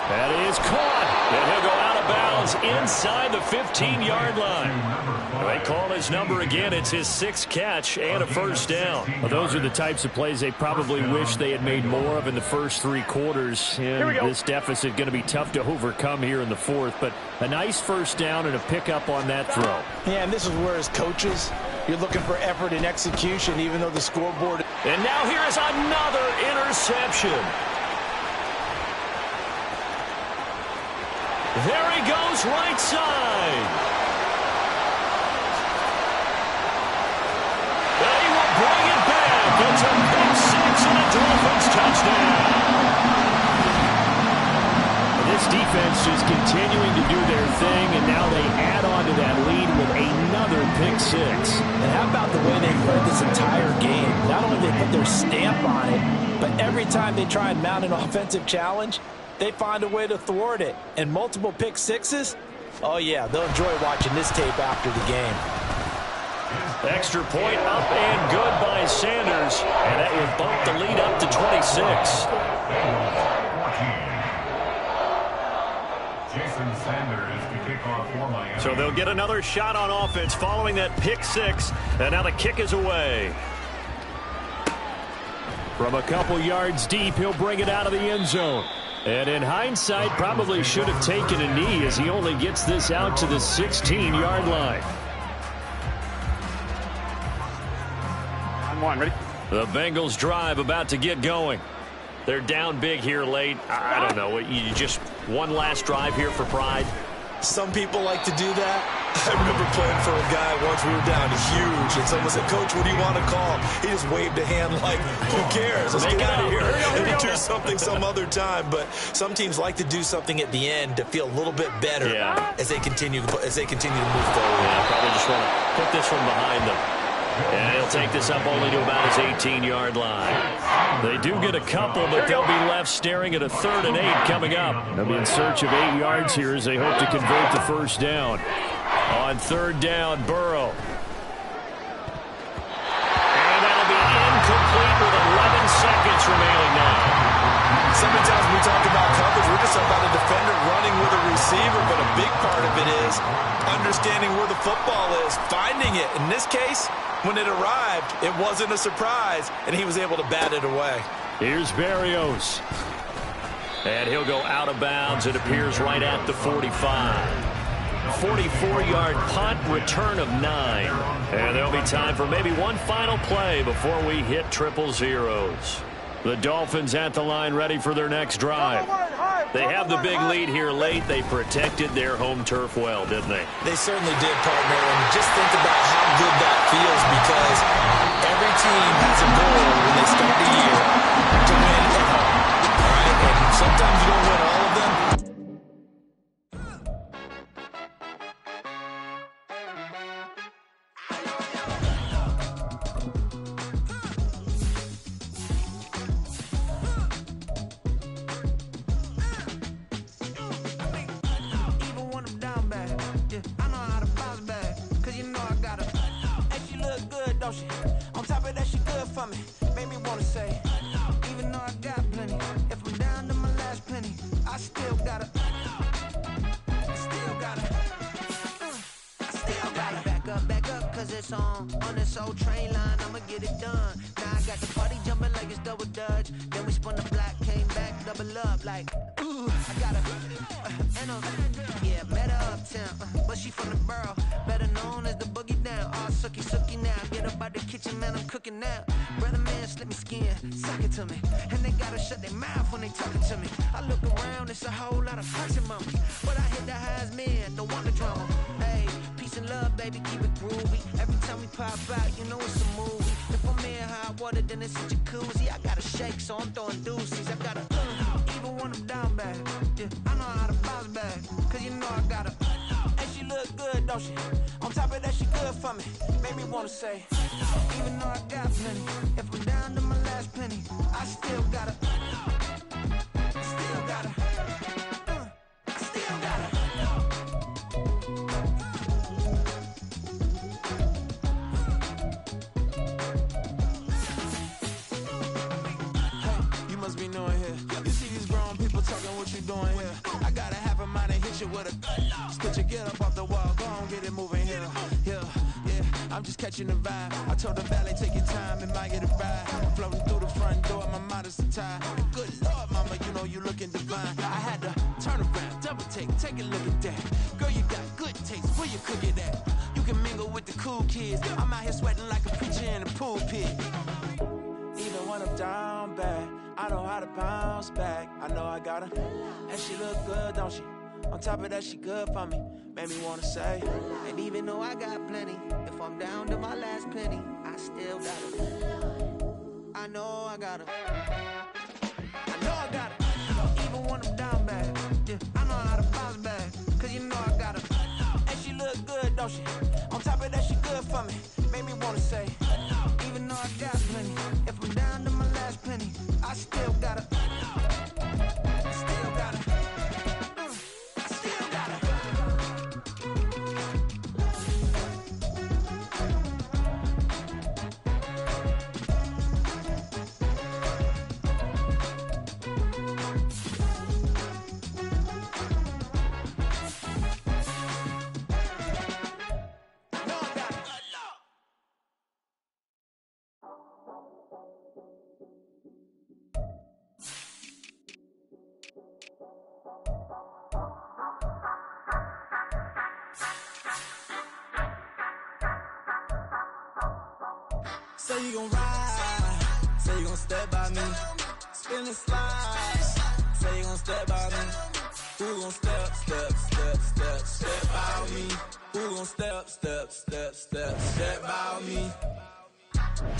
That is caught. And he'll go out of bounds inside the 15-yard line. They call his number again. It's his 6th catch and a first down. Well, those are the types of plays they probably wish they had made more of in the first 3 quarters. And this deficit going to be tough to overcome here in the 4th. But a nice first down and a pickup on that throw. Yeah, and this is where as coaches, you're looking for effort and execution, even though the scoreboard. And now here is another interception. There he goes, right side. And he will bring it back. It's a pick six and a Dolphins touchdown. This defense just continuing to do their thing, and now they add on to that lead with another pick six. And how about the way they played this entire game? Not only did they put their stamp on it, but every time they try and mount an offensive challenge, they find a way to thwart it. And multiple pick sixes? Oh, yeah, they'll enjoy watching this tape after the game. Extra point up and good by Sanders. And that will bump the lead up to 26. 14. Jason Sanders to kick off for Miami. So they'll get another shot on offense following that pick six. And now the kick is away. From a couple yards deep, he'll bring it out of the end zone. And in hindsight, probably should have taken a knee as he only gets this out to the 16-yard line. On one, ready? The Bengals drive about to get going. They're down big here late. I don't know. You just one last drive here for pride. Some people like to do that. I remember playing for a guy once. We were down huge, and someone said, "Coach, what do you want to call?" He just waved a hand like, "Who cares? Let's get out of here and we'll do something some other time." But some teams like to do something at the end to feel a little bit better as they continue to move forward. Yeah, probably just want to put this one behind them. And he'll take this up only to about his 18-yard line. They do get a couple, but they'll be left staring at a 3rd and 8 coming up. They'll be in search of 8 yards here as they hope to convert the first down. On 3rd down, Burrow. And that'll be incomplete with 11 seconds remaining now. Sometimes we talk about coverage, we're just about a defender running with a receiver, but a big part of it is understanding where the football is, finding it. In this case, when it arrived, it wasn't a surprise, and he was able to bat it away. Here's Berrios. And he'll go out of bounds. It appears right at the 45. 44-yard punt, return of 9. And there'll be time for maybe one final play before we hit 000. The Dolphins at the line ready for their next drive. They have the big lead here late. They protected their home turf well, didn't they? They certainly did, partner. And just think about how good that feels, because every team has a goal when they start the year to win at home. All right? And sometimes you don't win all of them. On top of that, she good for me. Made me wanna say, even though I got plenty, if I'm down to my last penny, I still gotta back up, cause it's on this old train line, I'ma get it done. Now I got the party jumping like it's double dutch. Then we spun the block, came back, double up, like, ooh, I got met her uptown, but she from the borough, better known as the boogie down. All sucky now, get up out the kitchen, man, I'm cooking now. Brother man, slip me skin, suck it to me, and they gotta shut their mouth when they talking to me. I look around, it's a whole lot of punching mamas, but I hit the highest man, don't want the drama. Hey, peace and love, baby, keep it groovy. Every time we pop out, you know it's a movie. If I'm in hot water, then it's a jacuzzi. I gotta shake, so I'm throwing deuces. I gotta, even when I'm down bad, yeah, I know how to bounce back, cause you know I gotta. And she look good, don't she? On top of that, she good for me. Made me wanna say, even though I got plenty, if I'm down to my last penny, I still gotta. Get up off the wall, go on, get it moving here. Yeah, I'm just catching the vibe. I told the valet, take your time and might get a ride. I'm floating through the front door, my modest attire. Good Lord, mama, you know you looking divine. I had to turn around, double take a look at that. Girl, you got good taste, where you cook it at? You can mingle with the cool kids. I'm out here sweating like a preacher in a pool pit. Even when I'm down bad, I know how to bounce back. I know I got her, and she look good, don't she? On top of that, she good for me. Made me wanna say, and even though I got plenty, if I'm down to my last penny, I still got her. I know I got her. I know I got her. Even when I'm down bad, yeah, I know how to bounce back, cause you know I got her. And she look good, don't she? On top of that, she good for me. Made me wanna say, even though I got plenty, if I'm down to my last penny, I still got her. Still got her. Say you gon' ride, say you gon' step by me. Spin and slide, say you gon' step by me. Who gon' step by me? Who gon' step by me?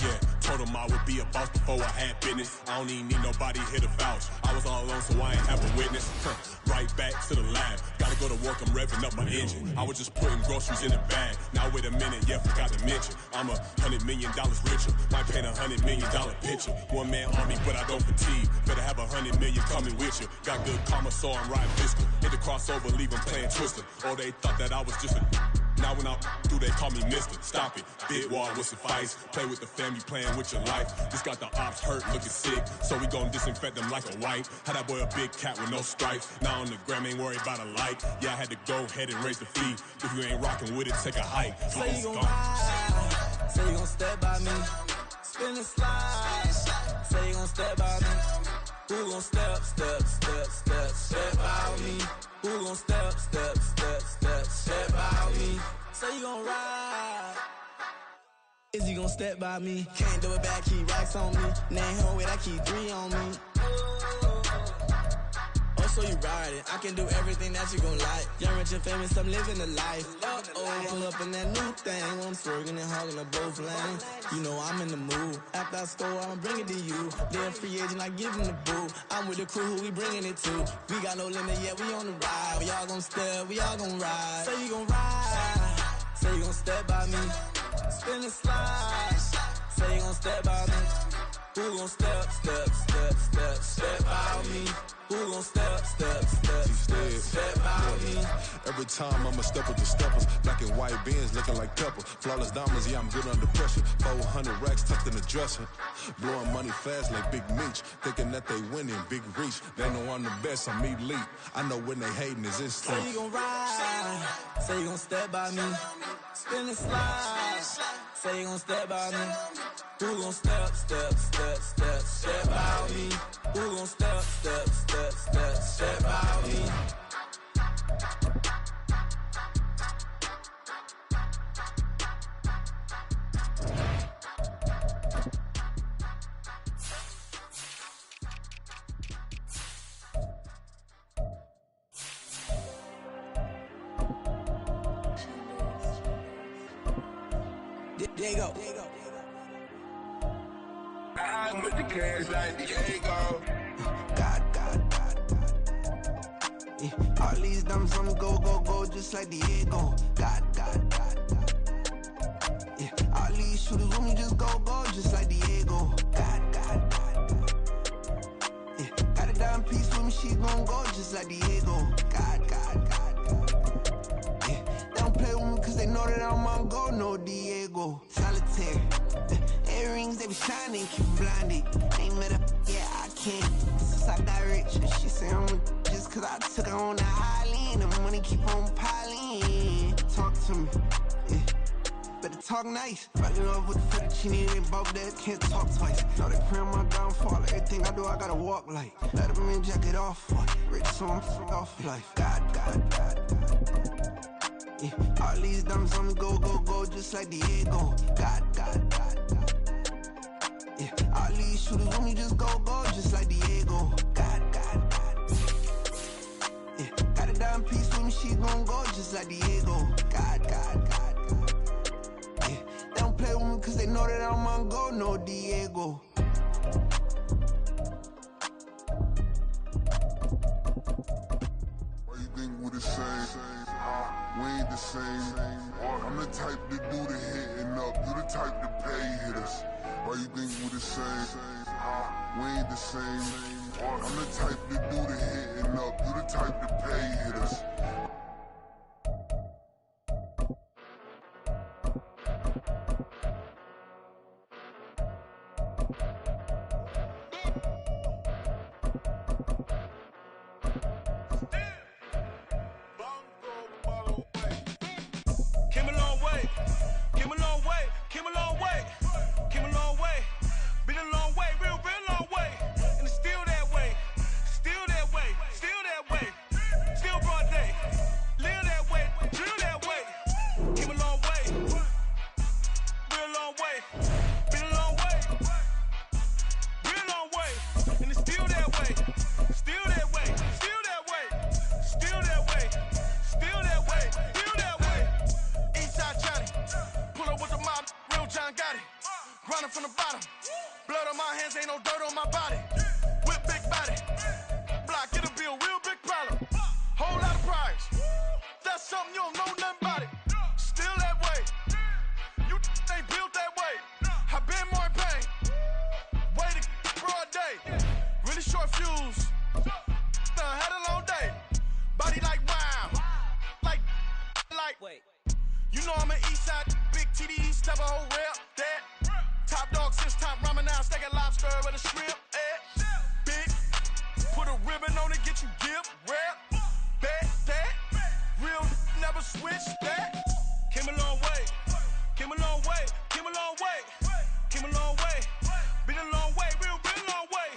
Yeah, told him I would be a boss before I had business. I don't even need nobody here to vouch. I was all alone, so I ain't have a witness. Right back to the lab. Gotta go to work, I'm revving up my engine. I was just putting groceries in the bag. Now wait a minute, yeah, forgot to mention. I'm $100 million richer. Might paint $100 million picture. One man army, but I don't fatigue. Better have 100 million coming with you. Got good karma, so I'm riding fiscal. Hit the crossover, leave them playing Twister. Or they thought that I was just a... Now when I do, they call me Mister. Stop it. Big wall with suffice. Play with the family, playing with your life. This got the ops hurt, looking sick. So we gon' disinfect them like a wipe. Had that boy a big cat with no stripes. Now on the gram, ain't worried about a light. Yeah, I had to go ahead and raise the fee. If you ain't rocking with it, take a hike. Say you gon' ride, say you gon' step by me. Spin and slide, say you gon' step by me. Who gon' step by me? Who gon' step by me? Say you gon' ride. Is you gon' step by me? Can't do it back, keep racks on me. Name home with I keep 3 on me. Oh, so you riding? I can do everything that you gon' like. Young, rich, and famous, I'm living the life. Oh, pull up in that new thing. I'm swerving and hogging up both lanes. You know I'm in the mood. After I score, I'ma bring it to you. They're a free agent, I give them the boo. I'm with the crew, who we bringing it to. We got no limit, yeah, we on the ride. We all gon' step, we all gon' ride. Say you gon' ride, say you gon' step by me. Spin and slide, say you gon' step by me. Who gon' step by me? Who gon' step by me? Every time I'ma step with the steppers. Black and white beans looking like pepper. Flawless diamonds, yeah, I'm good under pressure. 400 racks tucked in the dresser. Blowing money fast like Big Meech. Thinking that they winning, big reach. They know I'm the best, I'm elite. I know when they hating is instinct. Say you gon' ride, say you gon' step by me. Spin and slide, say you gon' step by me. Who gon' step by me? Who gon' step by me? There you go. I'm with the cash like Diego. God. Yeah. All these diamonds on the go, just like Diego. God. Yeah. All these shooters with me just go, just like Diego. God. Yeah. Got a dime piece with me, she gon' go just like Diego. God. Yeah. They don't play with me cause they know that I'm on go, no Diego. Solitaire. Earrings, they be shining, keep blinded. Ain't met up, yeah, I can't. Since I got rich, and she say I'm just cause I took her on the island. The money keep on piling. Talk to me, yeah. Better talk nice. Fucking up with the fettuccine, they both dead, can't talk twice. Know they pray on my downfall. Everything I do, I gotta walk like. Let them in, jacket off. Rich, so I'm off life. God. Yeah. All these diamonds on the go, just like Diego. God. Yeah. All these shooters with me just go, just like Diego. God. Yeah. Got a dime piece with me, she gon' go just like Diego. God. Yeah. They don't play with me cause they know that I'm on go, no Diego. Why you think we the same? We ain't the same. I'm the type to do the hitting up. You the type to pay hitters. Why you think we the same? We ain't the same. I'm the type to do the hitting up. You the type to pay hitters. Still broad day. blood on my hands, ain't no dirt on my body. Whip big body. Block, it'll be a real big problem. Whole lot of prize. That's something you don't know nothing about it. Still that way. You ain't built that way. I been more in pain. Way to broad day. Really short fuse. Had a long day. Body like wow. Like. Wait. You know I'm an east side big TDE, step a whole rep. That. Top dog since top ramen now. Steak a lobster with a shrimp. Big. Put a ribbon on it, get you give. Rep. Bet that. Real never switch that. Came a long way. Came a long way. Came a long way. Came a long way. Been a long way. Real been a long way.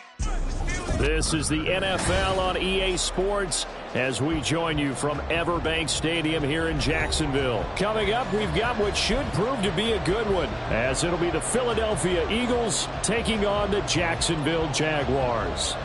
This is the NFL on EA Sports as we join you from Everbank Stadium here in Jacksonville. Coming up, we've got what should prove to be a good one, as it'll be the Philadelphia Eagles taking on the Jacksonville Jaguars.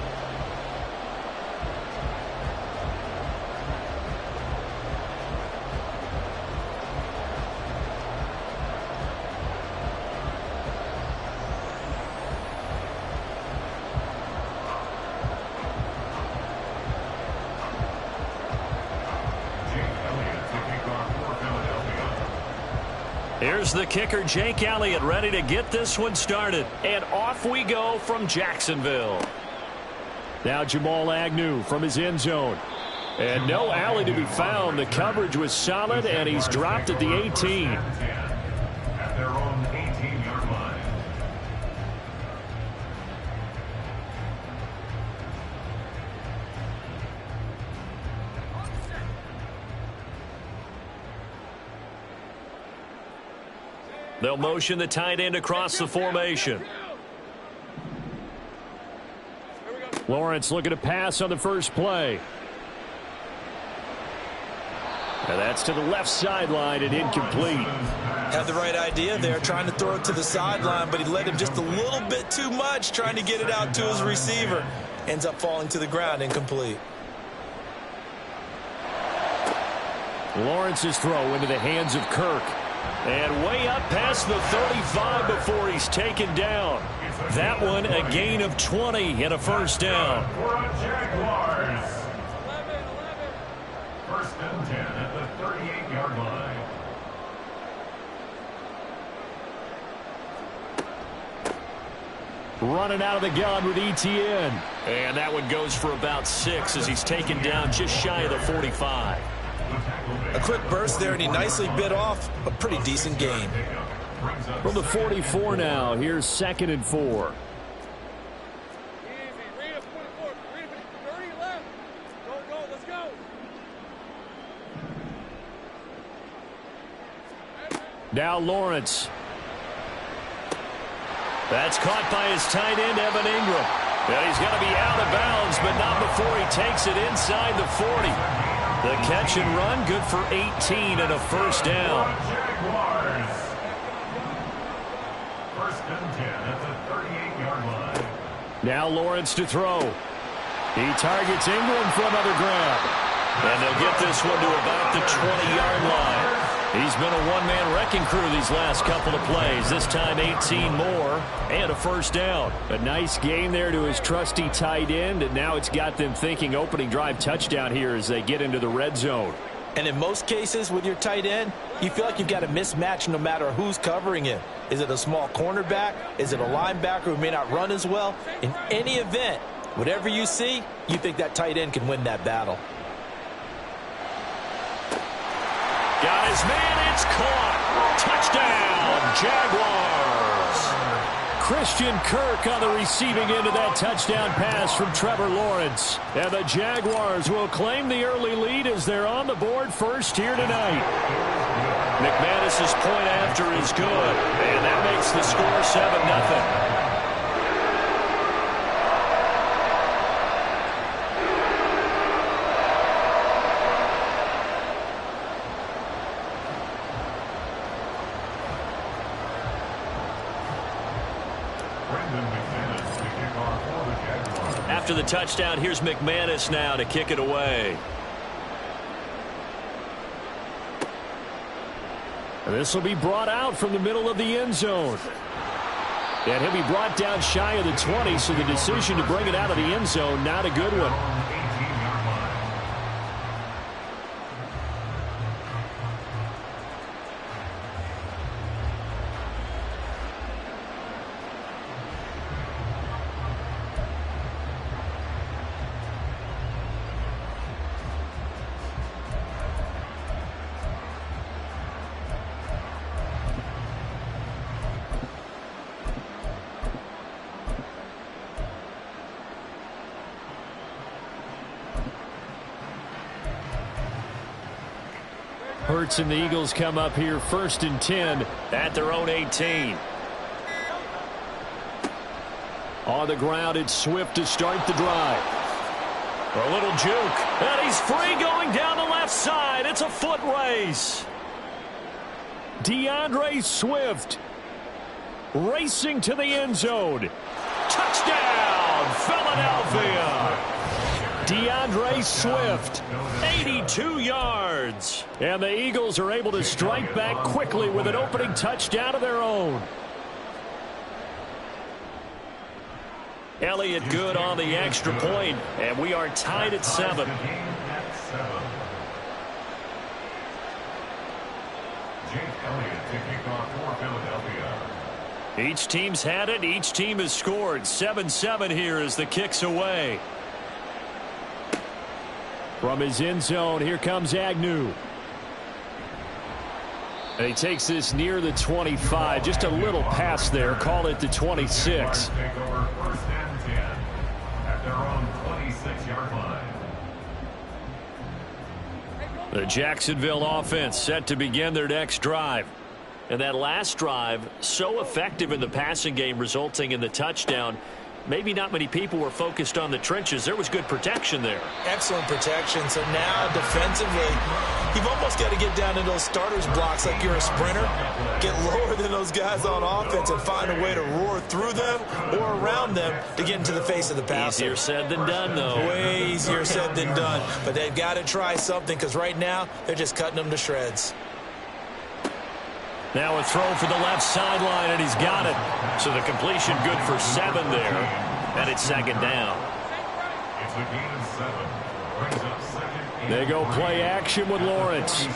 Here's the kicker, Jake Elliott, ready to get this one started. And off we go from Jacksonville. Now Jamal Agnew from his end zone. And no alley to be found. The coverage was solid, and he's dropped at the 18. At their own 18-yard line. They'll motion the tight end across the formation. Lawrence looking to pass on the first play. And that's to the left sideline and incomplete. Had the right idea there, trying to throw it to the sideline, but he led him just a little bit too much, trying to get it out to his receiver. Ends up falling to the ground, incomplete. Lawrence's throw into the hands of Kirk. And way up past the 35 before he's taken down. That one a gain of 20 and a first down. For a Jaguars. 1st and 10 at the 38-yard line. Running out of the gun with ETN. And that one goes for about 6 as he's taken down just shy of the 45. A quick burst there, and he nicely bit off a pretty decent gain. From the 44 now, here's 2nd and 4. Now Lawrence. That's caught by his tight end, Evan Ingram. And he's going to be out of bounds, but not before he takes it inside the 40. The catch and run, good for 18 and a first down. Jaguars. 1st and 10 at the 38-yard line. Now Lawrence to throw. He targets Ingram for another grab. And they'll get this one to about the 20-yard line. He's been a one-man wrecking crew these last couple of plays. This time 18 more and a first down. A nice game there to his trusty tight end, and now it's got them thinking opening drive touchdown here as they get into the red zone. And in most cases with your tight end, you feel like you've got a mismatch no matter who's covering him. Is it a small cornerback? Is it a linebacker who may not run as well? In any event, whatever you see, you think that tight end can win that battle. Got his man, it's caught. Touchdown, Jaguars. Christian Kirk on the receiving end of that touchdown pass from Trevor Lawrence. And the Jaguars will claim the early lead as they're on the board first here tonight. McManus's point after is good, and that makes the score 7-0. After the touchdown, here's McManus now to kick it away. And this will be brought out from the middle of the end zone. And he'll be brought down shy of the 20, so the decision to bring it out of the end zone, not a good one. Hurts and the Eagles come up here 1st and 10 at their own 18. On the ground, it's Swift to start the drive. A little juke, and he's free going down the left side. It's a foot race. DeAndre Swift racing to the end zone. Touchdown, Philadelphia. DeAndre Swift, 82 yards. And the Eagles are able to strike back quickly with an opening touchdown of their own. Elliott good on the extra point, and we are tied at 7. Each team's had it. Each team has scored. 7-7 here as the kick's away. From his end zone, here comes Agnew. And he takes this near the 25. Just a little pass there. Call it the 26. The Jacksonville offense set to begin their next drive. And that last drive, so effective in the passing game, resulting in the touchdown. Maybe not many people were focused on the trenches. There was good protection there. Excellent protection. So now defensively, you've almost got to get down to those starters blocks like you're a sprinter. Get lower than those guys on offense and find a way to roar through them or around them to get into the face of the passer. Easier said than done, though. Way easier said than done. But they've got to try something because right now they're just cutting them to shreds. Now a throw for the left sideline, and he's got it. So the completion good for 7 there, and it's 2nd down. It's a gain of 7. Brings up 2nd. They go play action with Lawrence.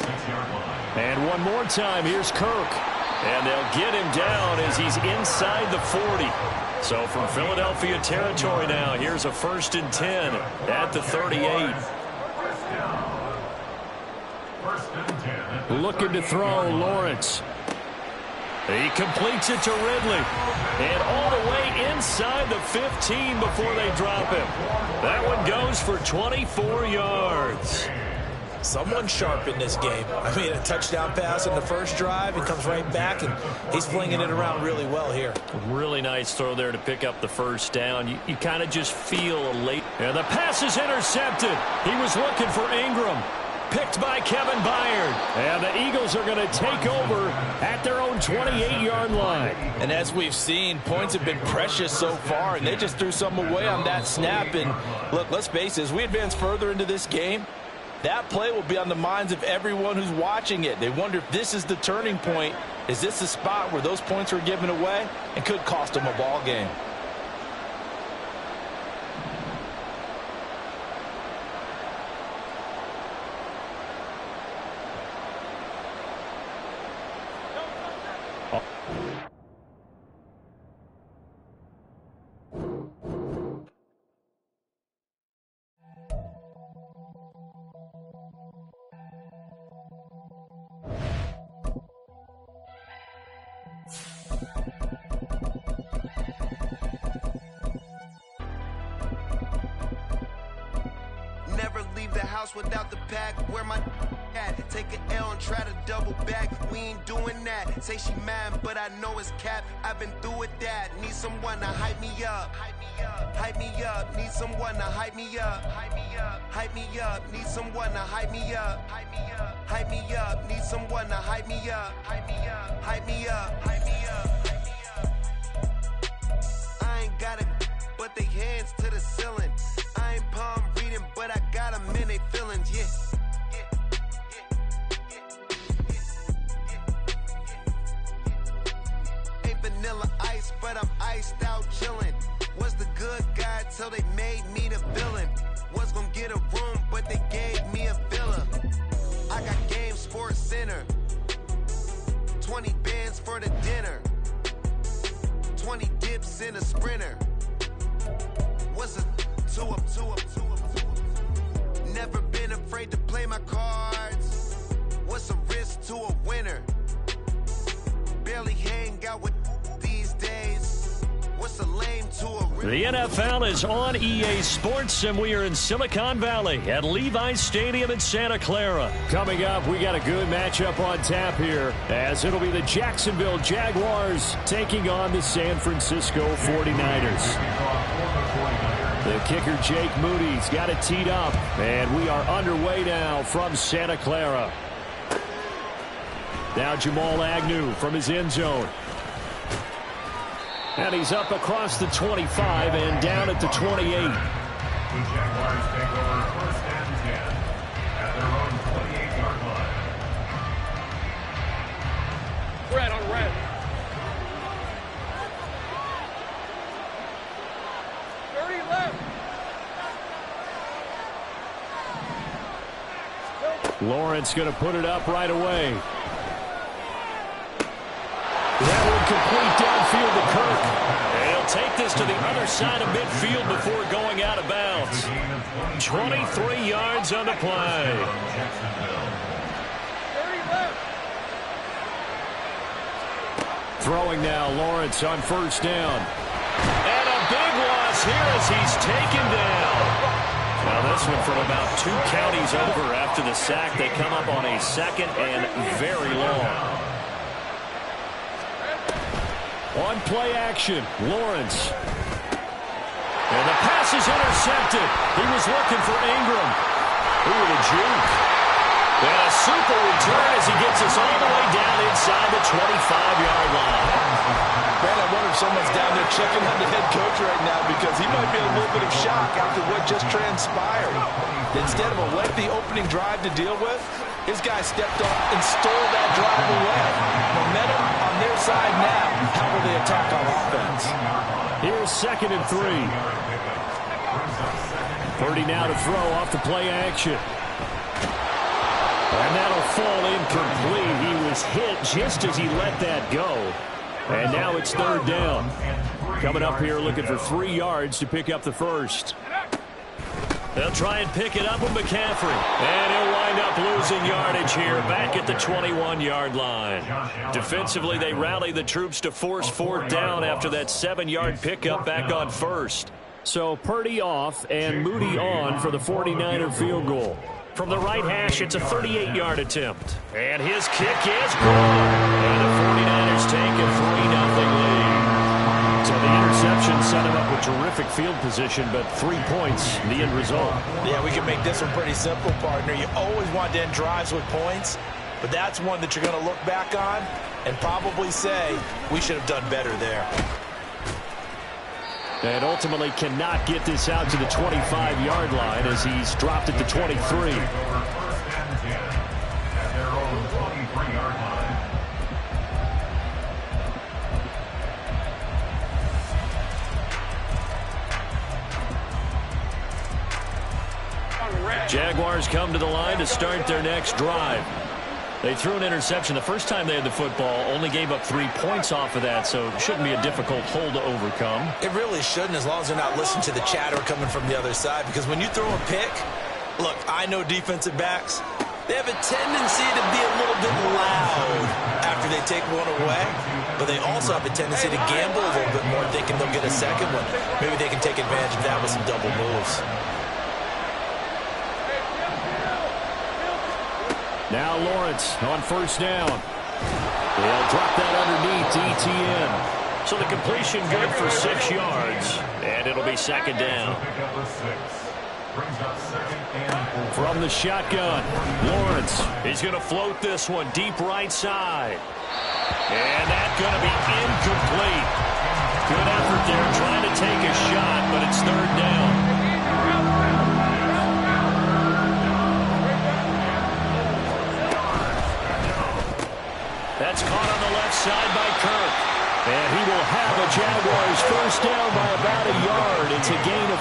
And one more time, here's Kirk. And they'll get him down as he's inside the 40. So from Philadelphia territory now, here's a 1st and 10 at the 38. Looking to throw, Lawrence. He completes it to Ridley. And all the way inside the 15 before they drop him. That one goes for 24 yards. Someone sharp in this game. I mean, a touchdown pass in the first drive. He comes right back, and he's flinging it around really well here. Really nice throw there to pick up the 1st down. You kind of just feel a late. And the pass is intercepted. He was looking for Ingram. Picked by Kevin Byard. And the Eagles are going to take over at their own 28-yard line. And as we've seen, points have been precious so far, and they just threw some away on that snap. And look, let's face it, as we advance further into this game, that play will be on the minds of everyone who's watching it. They wonder if this is the turning point. Is this the spot where those points are given away and could cost them a ball game? Never leave the house without the pack. Where my at? Take an L and try to double back. We ain't doing that. Say she mad, but I know it's cap. I've been through with that. Need someone to hype me up. Hype me up. Need someone to hype me up. Hype me up. Need someone to hype me up. Hype me up. Need someone to hype me up. Hype me up. Hype me up. Hype me up. I ain't got it, but they hands to the ceiling. I ain't palm reading, but I got them in they feelings, yeah. Ain't vanilla ice, but I'm ice. till they made me the villain. Was gonna get a room, but they gave me a villa. I got Game Sports Center. 20 bands for the dinner. 20 dips in a sprinter. What's a 2 up, 2 up, 2 up, 2 up? Never been afraid to play my cards. What's a risk to a winner? Barely hang out with these days. What's a lame to a real? The NFL is on EA Sports, and we are in Silicon Valley at Levi's Stadium in Santa Clara. Coming up, we got a good matchup on tap here, as it'll be the Jacksonville Jaguars taking on the San Francisco 49ers. The kicker, Jake Moody's got it teed up, and we are underway now from Santa Clara. Now Jamal Agnew from his end zone. And he's up across the 25 and down at the 28. The Jaguars take over first and 10 at their own 28-yard line. Red on red. 30 left. Lawrence going to put it up right away. That one complete downfield to Kirk. And he'll take this to the other side of midfield before going out of bounds. 23 yards on the play. Throwing now, Lawrence on first down. And a big loss here as he's taken down. Now this one from about 2 counties over after the sack. They come up on a second and very long. On play action, Lawrence. And the pass is intercepted. He was looking for Ingram. Ooh, the juke. And a super return as he gets us all the way down inside the 25-yard line. Man, I wonder if someone's down there checking on the head coach right now because he might be in a little bit of shock after what just transpired. Instead of a lengthy opening drive to deal with, his guy stepped up and stole that drive away. Momentum on their side now. How will they attack on offense? Here's 2nd and 3. 30 now to throw off the play action. And that'll fall incomplete. He was hit just as he let that go. And now it's 3rd down. Coming up here looking for 3 yards to pick up the first. They'll try and pick it up with McCaffrey. And he'll wind up losing yardage here back at the 21-yard line. Defensively, they rally the troops to force 4th down after that 7-yard pickup back on first. So Purdy off and Moody on for the 49er field goal. From the right hash, it's a 38-yard attempt. And his kick is good. And the 49ers take a 3-0 lead. So the interception set him up with terrific field position, but 3 points, the end result. Yeah, we can make this one pretty simple, partner. You always want to end drives with points, but that's one that you're going to look back on and probably say, we should have done better there. And ultimately cannot get this out to the 25-yard line as he's dropped at the 23. Jaguars come to the line to start their next drive. They threw an interception the first time they had the football, only gave up 3 points off of that, so it shouldn't be a difficult hole to overcome. It really shouldn't, as long as they're not listening to the chatter coming from the other side, because when you throw a pick, look, I know defensive backs, they have a tendency to be a little bit loud after they take one away, but they also have a tendency to gamble a little bit more, thinking they'll get a second one. Maybe they can take advantage of that with some double moves. Now Lawrence on first down. They'll drop that underneath to ETN. So the completion good for 6 yards. And it'll be 2nd down. From the shotgun, Lawrence. He's going to float this one deep right side. And that's going to be incomplete. Good effort there trying to take a shot, but it's 3rd down. That's caught on the left side by Kirk. And he will have a Jaguars first down by about a yard. It's a gain of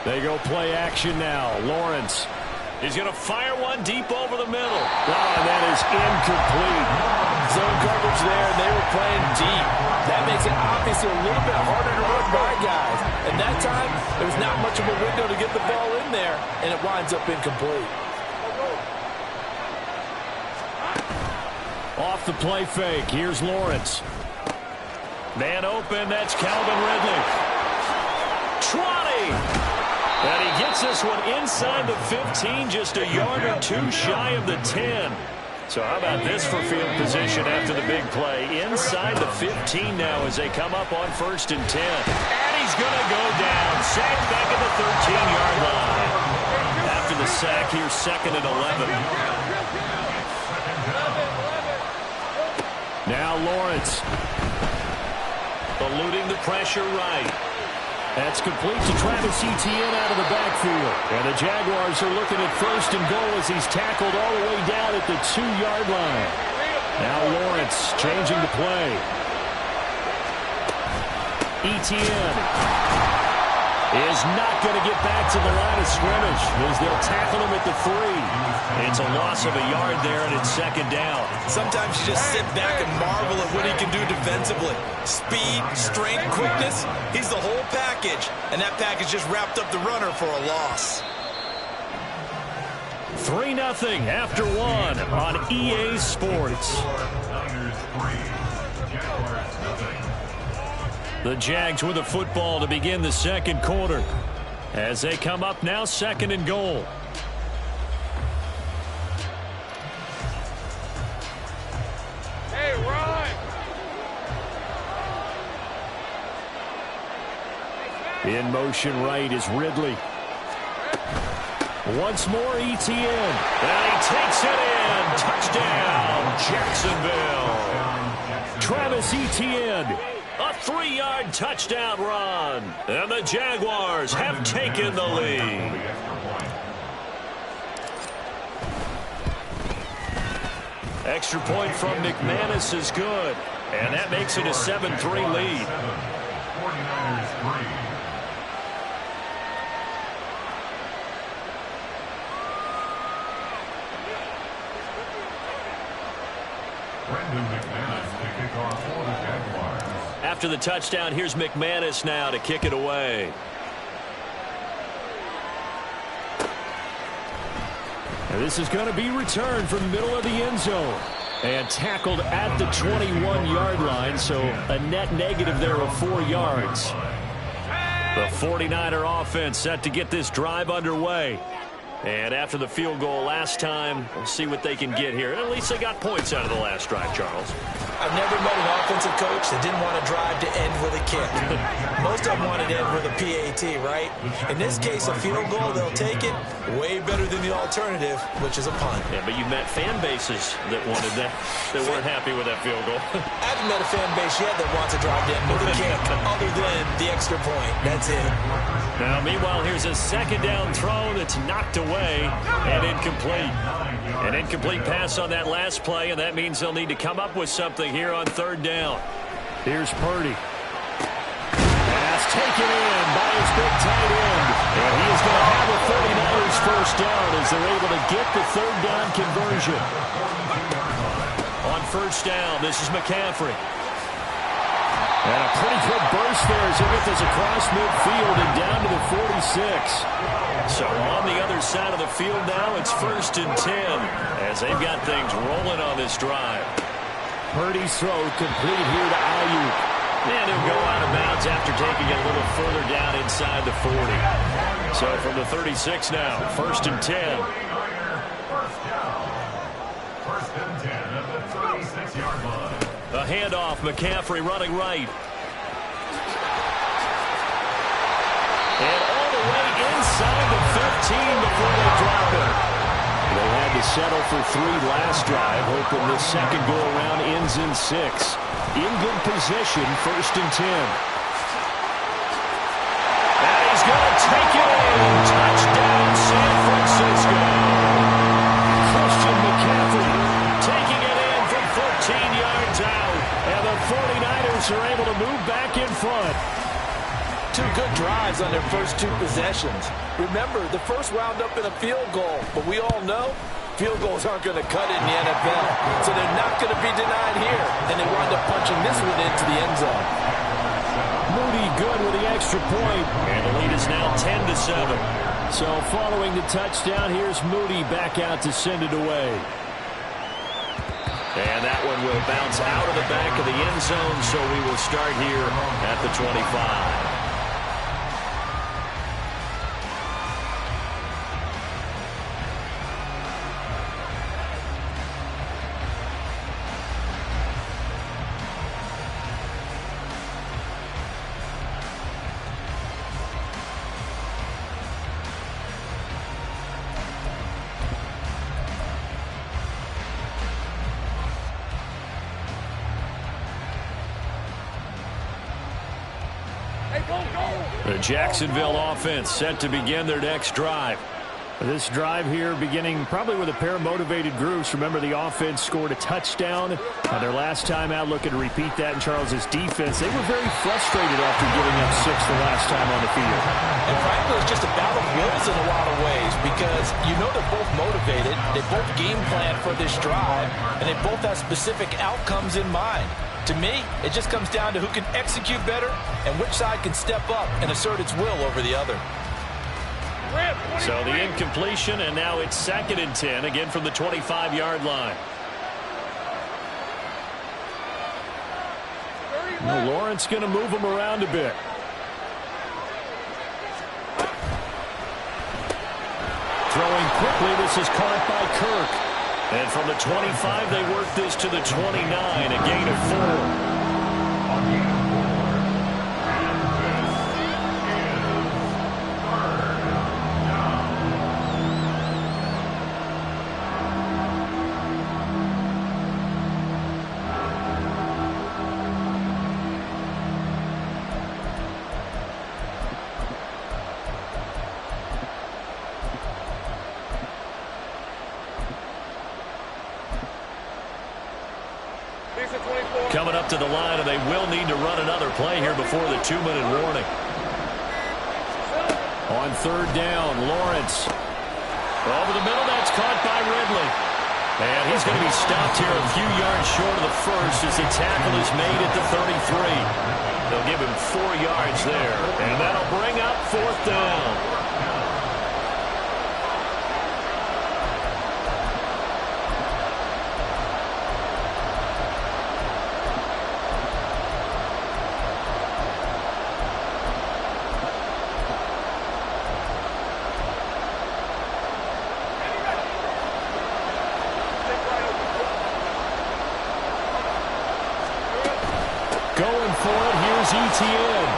They go play action now. Lawrence. He's going to fire one deep over the middle. Oh, and that is incomplete. Zone coverage there, and they were playing deep. That makes it obviously a little bit harder to run by guys. And that time, there was not much of a window to get the ball in there, and it winds up incomplete. Off the play fake. Here's Lawrence. Man open. That's Calvin Ridley. Trotty. And he gets this one inside the 15, just a yard or two shy of the 10. So how about this for field position after the big play? Inside the 15 now as they come up on 1st and 10. And he's going to go down. Sacked back at the 13-yard line. After the sack, here's 2nd and 11. Now Lawrence. Eluding the pressure right. That's complete to Travis Etienne out of the backfield. And the Jaguars are looking at 1st and goal as he's tackled all the way down at the 2-yard line. Now Lawrence changing the play. Etienne is not going to get back to the line of scrimmage as they'll tackle him at the 3. It's a loss of a yard there, and it's 2nd down. Sometimes you just sit back and marvel at what he can do defensively. Speed, strength, quickness, he's the whole package. And that package just wrapped up the runner for a loss. 3-0 after 1 on EA Sports. The Jags with the football to begin the 2nd quarter as they come up now 2nd and goal. Hey, Ryan! In motion right is Ridley. Once more Etienne. And he takes it in. Touchdown, Jacksonville. Travis Etienne. A 3-yard touchdown run. And the Jaguars have taken the lead. Extra point from McManus is good. And that makes it a 7-3 lead. 49ers 3. After the touchdown, here's McManus now to kick it away. And this is going to be returned from the middle of the end zone. And tackled at the 21-yard line, so a net negative there of 4 yards. The 49er offense set to get this drive underway. And after the field goal last time, we'll see what they can get here. At least they got points out of the last drive, Charles. I've never met an offensive coach that didn't want to drive to end with a kick. Most of them wanted to end with a PAT, right? In this case, a field goal, they'll take it. Way better than the alternative, which is a punt. Yeah, but you met fan bases that wanted that, that weren't happy with that field goal. I haven't met a fan base yet that wants to drive to end with a kick, other than the extra point. That's it. Now, meanwhile, here's a 2nd down throw that's knocked away and incomplete. An incomplete pass on that last play, and that means they'll need to come up with something here on 3rd down. Here's Purdy. Pass taken in by his big tight end. And he is going to have a 49ers 1st down as they're able to get the 3rd down conversion. On 1st down, this is McCaffrey. And a pretty good burst there as he gets this across midfield and down to the 46. So on the other side of the field now, it's 1st and 10 as they've got things rolling on this drive. Purdy's throw complete here to Ayuk. And he'll go out of bounds after taking it a little further down inside the 40. So from the 36 now, 1st and 10. First and 10 at the 36-yard line. A handoff, McCaffrey running right. And all the way inside the 15 before they drop it. They had to settle for 3 last drive, hoping this second go-around ends in 6. In good position, 1st and 10. And he's going to take it in. Touchdown, San Francisco. Christian McCaffrey taking it in from front. Two good drives on their first two possessions. Remember, the first wound up in a field goal, but we all know field goals aren't going to cut it in the NFL, so they're not going to be denied here, and they wind up punching this one into the end zone. Moody good with the extra point, and the lead is now 10-7. So following the touchdown, here's Moody back out to send it away. And that one will bounce out of the back of the end zone, so we will start here at the 25. The Jacksonville offense set to begin their next drive. This drive here beginning probably with a pair of motivated groups. Remember, the offense scored a touchdown their last time out. Looking to repeat that in Charles's defense. They were very frustrated after giving up 6 the last time on the field. And frankly, it's just a battle of wills in a lot of ways because you know they're both motivated. They both game plan for this drive, and they both have specific outcomes in mind. To me, it just comes down to who can execute better and which side can step up and assert its will over the other. So the incompletion, and now it's 2nd and 10, again from the 25-yard line. Now Lawrence going to move him around a bit. Throwing quickly, this is caught by Kirk. And from the 25, they work this to the 29, a gain of 4. Coming up to the line, and they will need to run another play here before the 2-minute warning. On 3rd down, Lawrence. Over the middle, that's caught by Ridley. And he's going to be stopped here a few yards short of the first as the tackle is made at the 33. They'll give him 4 yards there, and that'll bring up 4th down. Going for it, here's Etienne.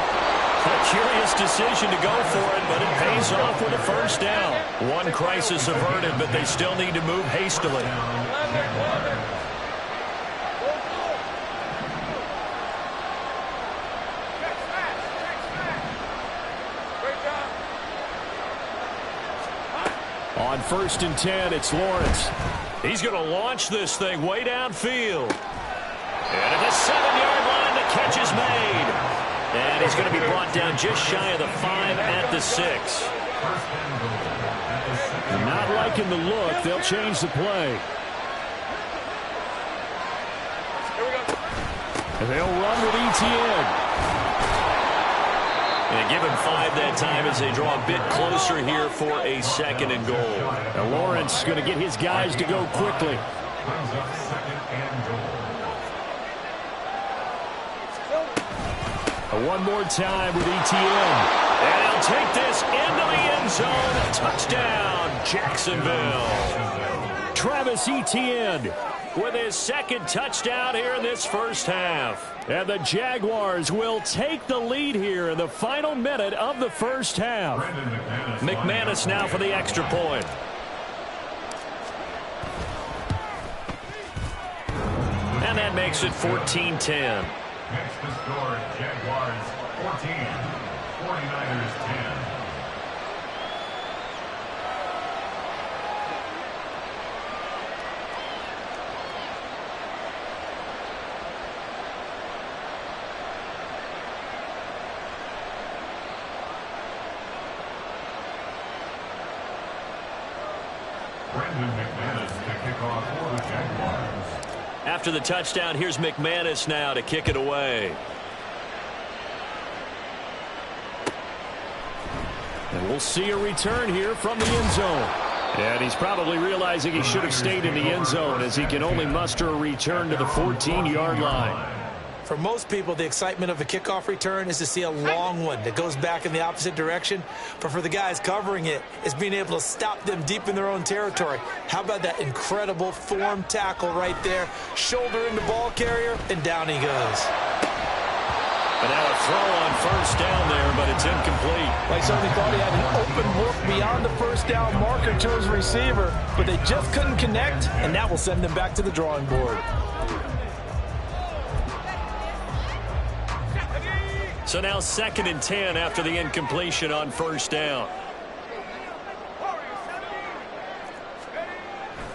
A curious decision to go for it, but it pays off with a 1st down. One crisis averted, but they still need to move hastily. On 1st and 10, it's Lawrence. He's going to launch this thing way downfield. And at the 7-yard line, the catch is made. And he's going to be brought down just shy of the 5 at the 6. Not liking the look. They'll change the play. And they'll run with Etienne. And give him 5 that time as they draw a bit closer here for a 2nd and goal. And Lawrence going to get his guys to go quickly. One more time with Etienne. And he'll take this into the end zone. Touchdown, Jacksonville. Travis Etienne with his 2nd touchdown here in this first half. And the Jaguars will take the lead here in the final minute of the first half. McManus now for the extra point. And that makes it 14-10. Next to score, Jaguars 14, 49ers 10. After the touchdown, here's McManus now to kick it away. And we'll see a return here from the end zone. And he's probably realizing he should have stayed in the end zone as he can only muster a return to the 14-yard line. For most people, the excitement of a kickoff return is to see a long one that goes back in the opposite direction. But for the guys covering it, it's being able to stop them deep in their own territory. How about that incredible form tackle right there? Shoulder in the ball carrier, and down he goes. But now a throw on first down there, but it's incomplete. Well, he certainly thought he had an open look beyond the first down marker to his receiver, but they just couldn't connect, and that will send them back to the drawing board. So now 2nd and 10 after the incompletion on first down.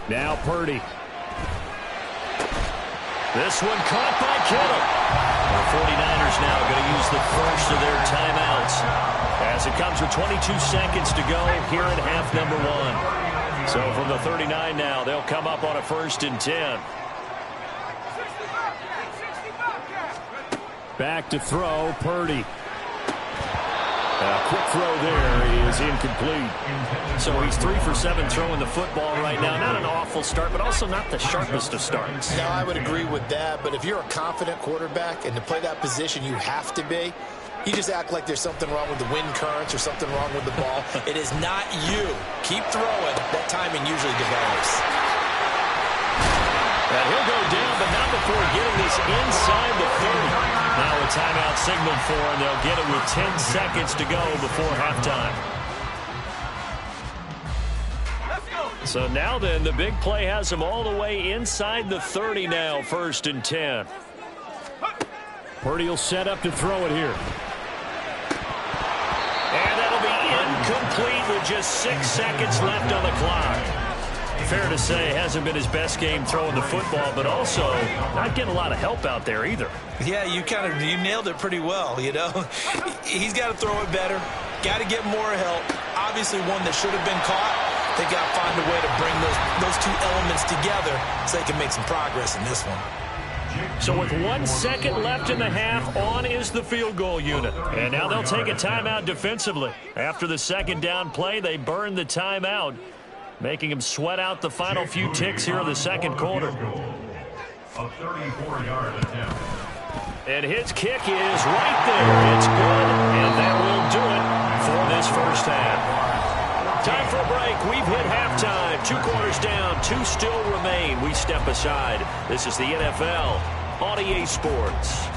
Now Purdy. This one caught by Kittle. The 49ers now going to use the first of their timeouts as it comes with 22 seconds to go here in half number 1. So from the 39 now, they'll come up on a 1st and 10. Back to throw, Purdy. A quick throw there is incomplete. So he's 3 for 7 throwing the football right now. Not an awful start, but also not the sharpest of starts. No, I would agree with that. But if you're a confident quarterback and to play that position you have to be, you just act like there's something wrong with the wind currents or something wrong with the ball. It is not you. Keep throwing. That timing usually develops. And he'll go down, but not before getting this inside the 30. Now a timeout signaled for, and they'll get it with 10 seconds to go before halftime. So now then, the big play has them all the way inside the 30 now, 1st and 10. Purdy will set up to throw it here. And that'll be incomplete with just 6 seconds left on the clock. Fair to say, hasn't been his best game throwing the football, but also not getting a lot of help out there either. Yeah, you nailed it pretty well, you know. He's got to throw it better, got to get more help. Obviously one that should have been caught. They got to find a way to bring those two elements together so they can make some progress in this one. So with 1 second left in the half, on is the field goal unit. And now they'll take a timeout defensively. After the 2nd down play, they burn the timeout, making him sweat out the final few ticks here in the 2nd quarter. A 34-yard attempt. And his kick is right there. It's good, and that will do it for this first half. Time for a break. We've hit halftime. 2 quarters down, 2 still remain. We step aside. This is the NFL on EA Sports.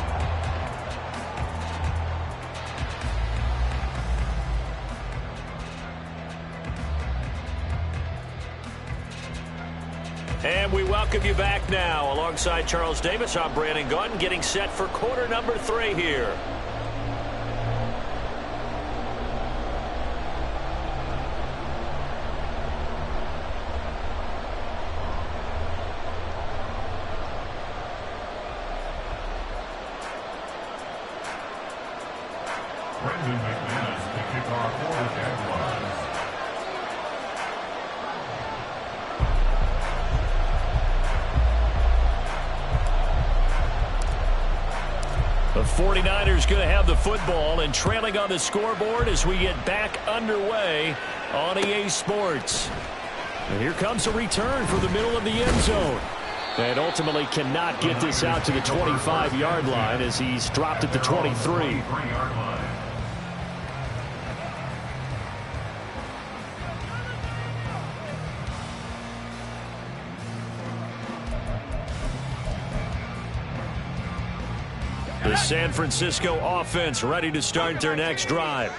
And we welcome you back now. Alongside Charles Davis, I'm Brandon Gaudin, getting set for quarter number 3 here. Brendan McManus to kick off for the Jaguars. The 49ers going to have the football and trailing on the scoreboard as we get back underway on EA Sports. And here comes a return for the middle of the end zone. And ultimately cannot get this out to the 25-yard line as he's dropped at the 23. The San Francisco offense ready to start their next drive.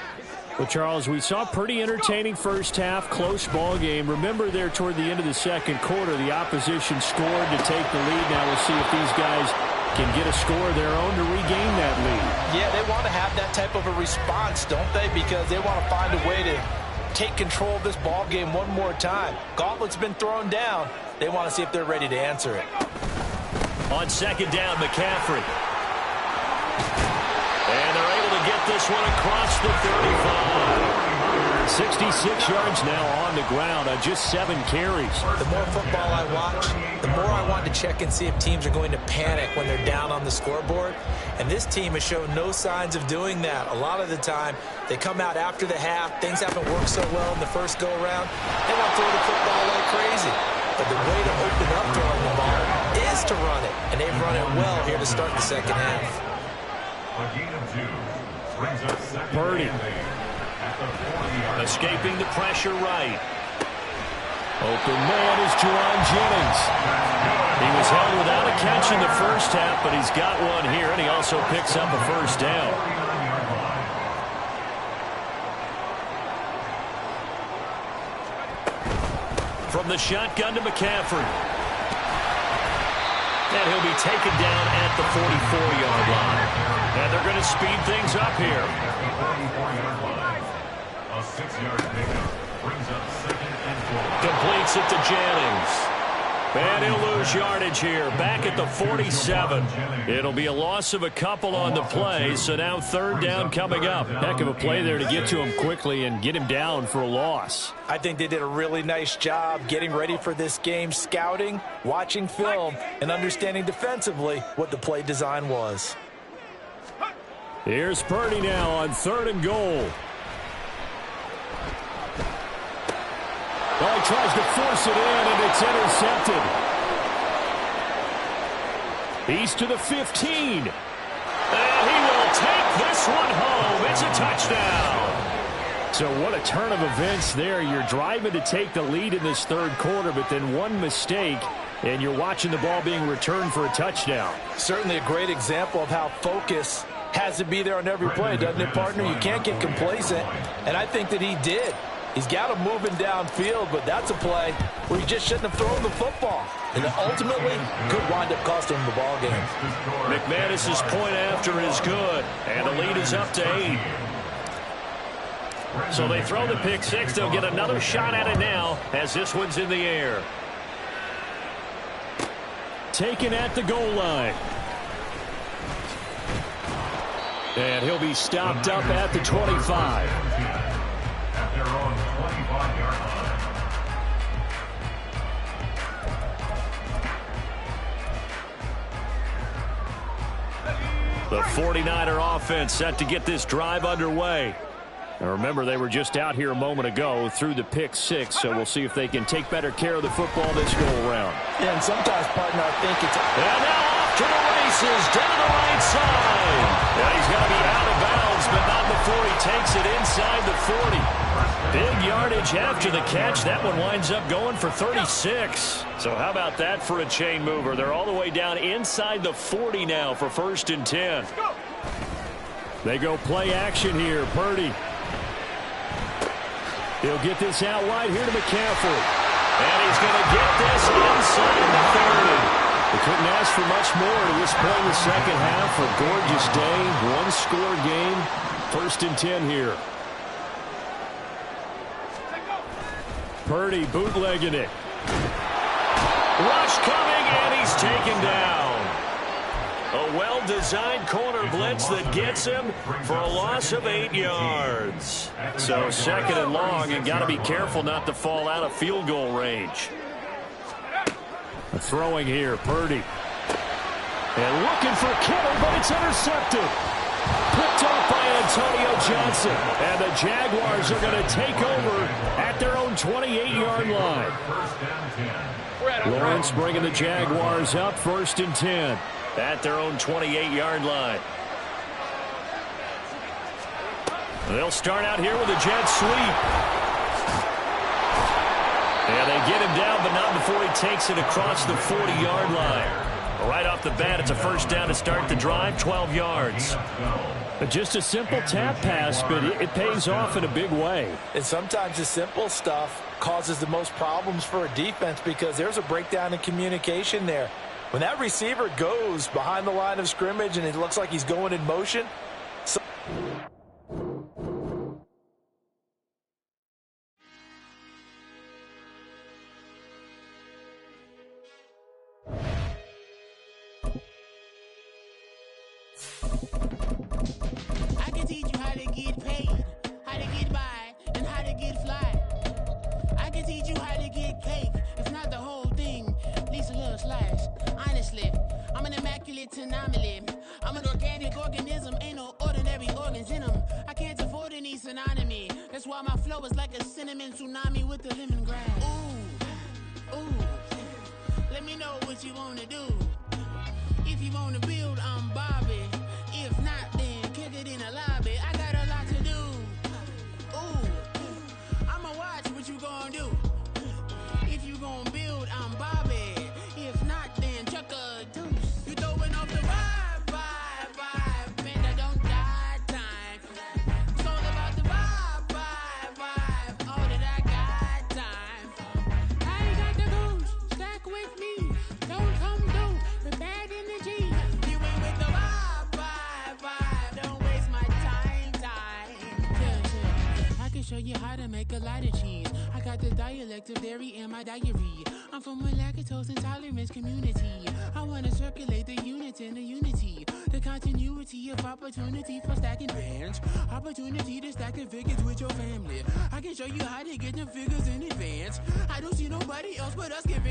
Well, Charles, we saw a pretty entertaining first half, close ball game. Remember there toward the end of the 2nd quarter, the opposition scored to take the lead. Now we'll see if these guys can get a score of their own to regain that lead. Yeah, they want to have that type of a response, don't they? Because they want to find a way to take control of this ball game one more time. Gauntlet's been thrown down. They want to see if they're ready to answer it. On 2nd down, McCaffrey. And they're able to get this one across the 35. 66 yards now on the ground on just 7 carries. The more football I watch, the more I want to check and see if teams are going to panic when they're down on the scoreboard. And this team has shown no signs of doing that. A lot of the time, they come out after the half. Things haven't worked so well in the first go-around. They want to throw the football like crazy. But the way to open up throwing the ball is to run it. And they've run it well here to start the second half. Purdy. Escaping the pressure right. Open man is Juwan Jennings. He was held without a catch in the first half, but he's got one here, and he also picks up a first down. From the shotgun to McCaffrey. And he'll be taken down at the 44-yard line. And they're going to speed things up here. A 6-yard pickup brings up 2nd and 4. Completes it to Jennings. And he'll lose yardage here, back at the 47. It'll be a loss of a couple on the play, so now 3rd down coming up. Heck of a play there to get to him quickly and get him down for a loss. I think they did a really nice job getting ready for this game, scouting, watching film, and understanding defensively what the play design was. Here's Purdy now on 3rd and goal. Well, he tries to force it in, and it's intercepted. He's to the 15. And he will take this one home. It's a touchdown. So what a turn of events there. You're driving to take the lead in this 3rd quarter, but then one mistake, and you're watching the ball being returned for a touchdown. Certainly a great example of how focus has to be there on every play, doesn't it, partner? You can't get complacent, and I think that he did. He's got him moving downfield, but that's a play where he just shouldn't have thrown the football. And ultimately, could wind up costing him the ball game. McManus's point after is good, and the lead is up to 8. So they throw the pick 6. They'll get another shot at it now as this one's in the air. Taken at the goal line. And he'll be stopped up at the 25. At their own 25-yard line. The 49er offense set to get this drive underway. Now remember, they were just out here a moment ago through the pick 6, so we'll see if they can take better care of the football this go-around. Yeah, and sometimes, partner, I think it's... And now off to the races, down the right side. Yeah, he's going to be out of bounds, but not before he takes it inside the 40. Big yardage after the catch. That one winds up going for 36. So how about that for a chain mover? They're all the way down inside the 40 now for 1st and 10. They go play action here. Purdy. He'll get this out wide here to McCaffrey. And he's going to get this inside the 30. They couldn't ask for much more to this point in the second half. A gorgeous day, one-score game. 1st and 10 here. Purdy bootlegging it. Rush coming, and he's taken down. A well-designed corner blitz that gets him for a loss of 8 yards. So 2nd and long, and got to be careful not to fall out of field goal range. Throwing here, Purdy. And looking for Kittle, but it's intercepted. Picked off by Antonio Johnson. And the Jaguars are going to take over at their own 28-yard line. Lawrence bringing the Jaguars up 1st and 10 at their own 28-yard line. They'll start out here with a jet sweep. And they get him down, but not before he takes it across the 40-yard line. Right off the bat, it's a 1st down to start the drive, 12 yards. Just a simple tap pass, but it pays off in a big way. And sometimes the simple stuff causes the most problems for a defense because there's a breakdown in communication there. When that receiver goes behind the line of scrimmage and it looks like he's going in motion, I can teach you how to get paid, how to get by, and how to immaculate anomaly. I'm an organic organism, ain't no ordinary organs in them. I can't afford any synonymy. That's why my flow is like a cinnamon tsunami with the lemongrass. Ooh, ooh. Let me know what you wanna do. If you wanna build, I'm Bobby. If not, then kick it in the lobby. I got a lot to do. Ooh, I'ma watch what you gonna do. If you gon' build, I'm Bobby. If not, then chuck a deuce. You throwing off the vibe, vibe, vibe. Man, I don't die time. It's all about the vibe, vibe, vibe. All that I got time. I ain't got the goose. Stack with me. Don't come through with bad energy. You ain't with the vibe, vibe, vibe. Don't waste my time. Yeah. I can show you how to make a lot of cheese. I got the dialect of dairy in my diary. I'm from a lactose intolerance community. I wanna circulate the units in the unity. The continuity of opportunity for stacking bands. Opportunity to stack the figures with your family. I can show you how to get the figures in advance. I don't see nobody else but us giving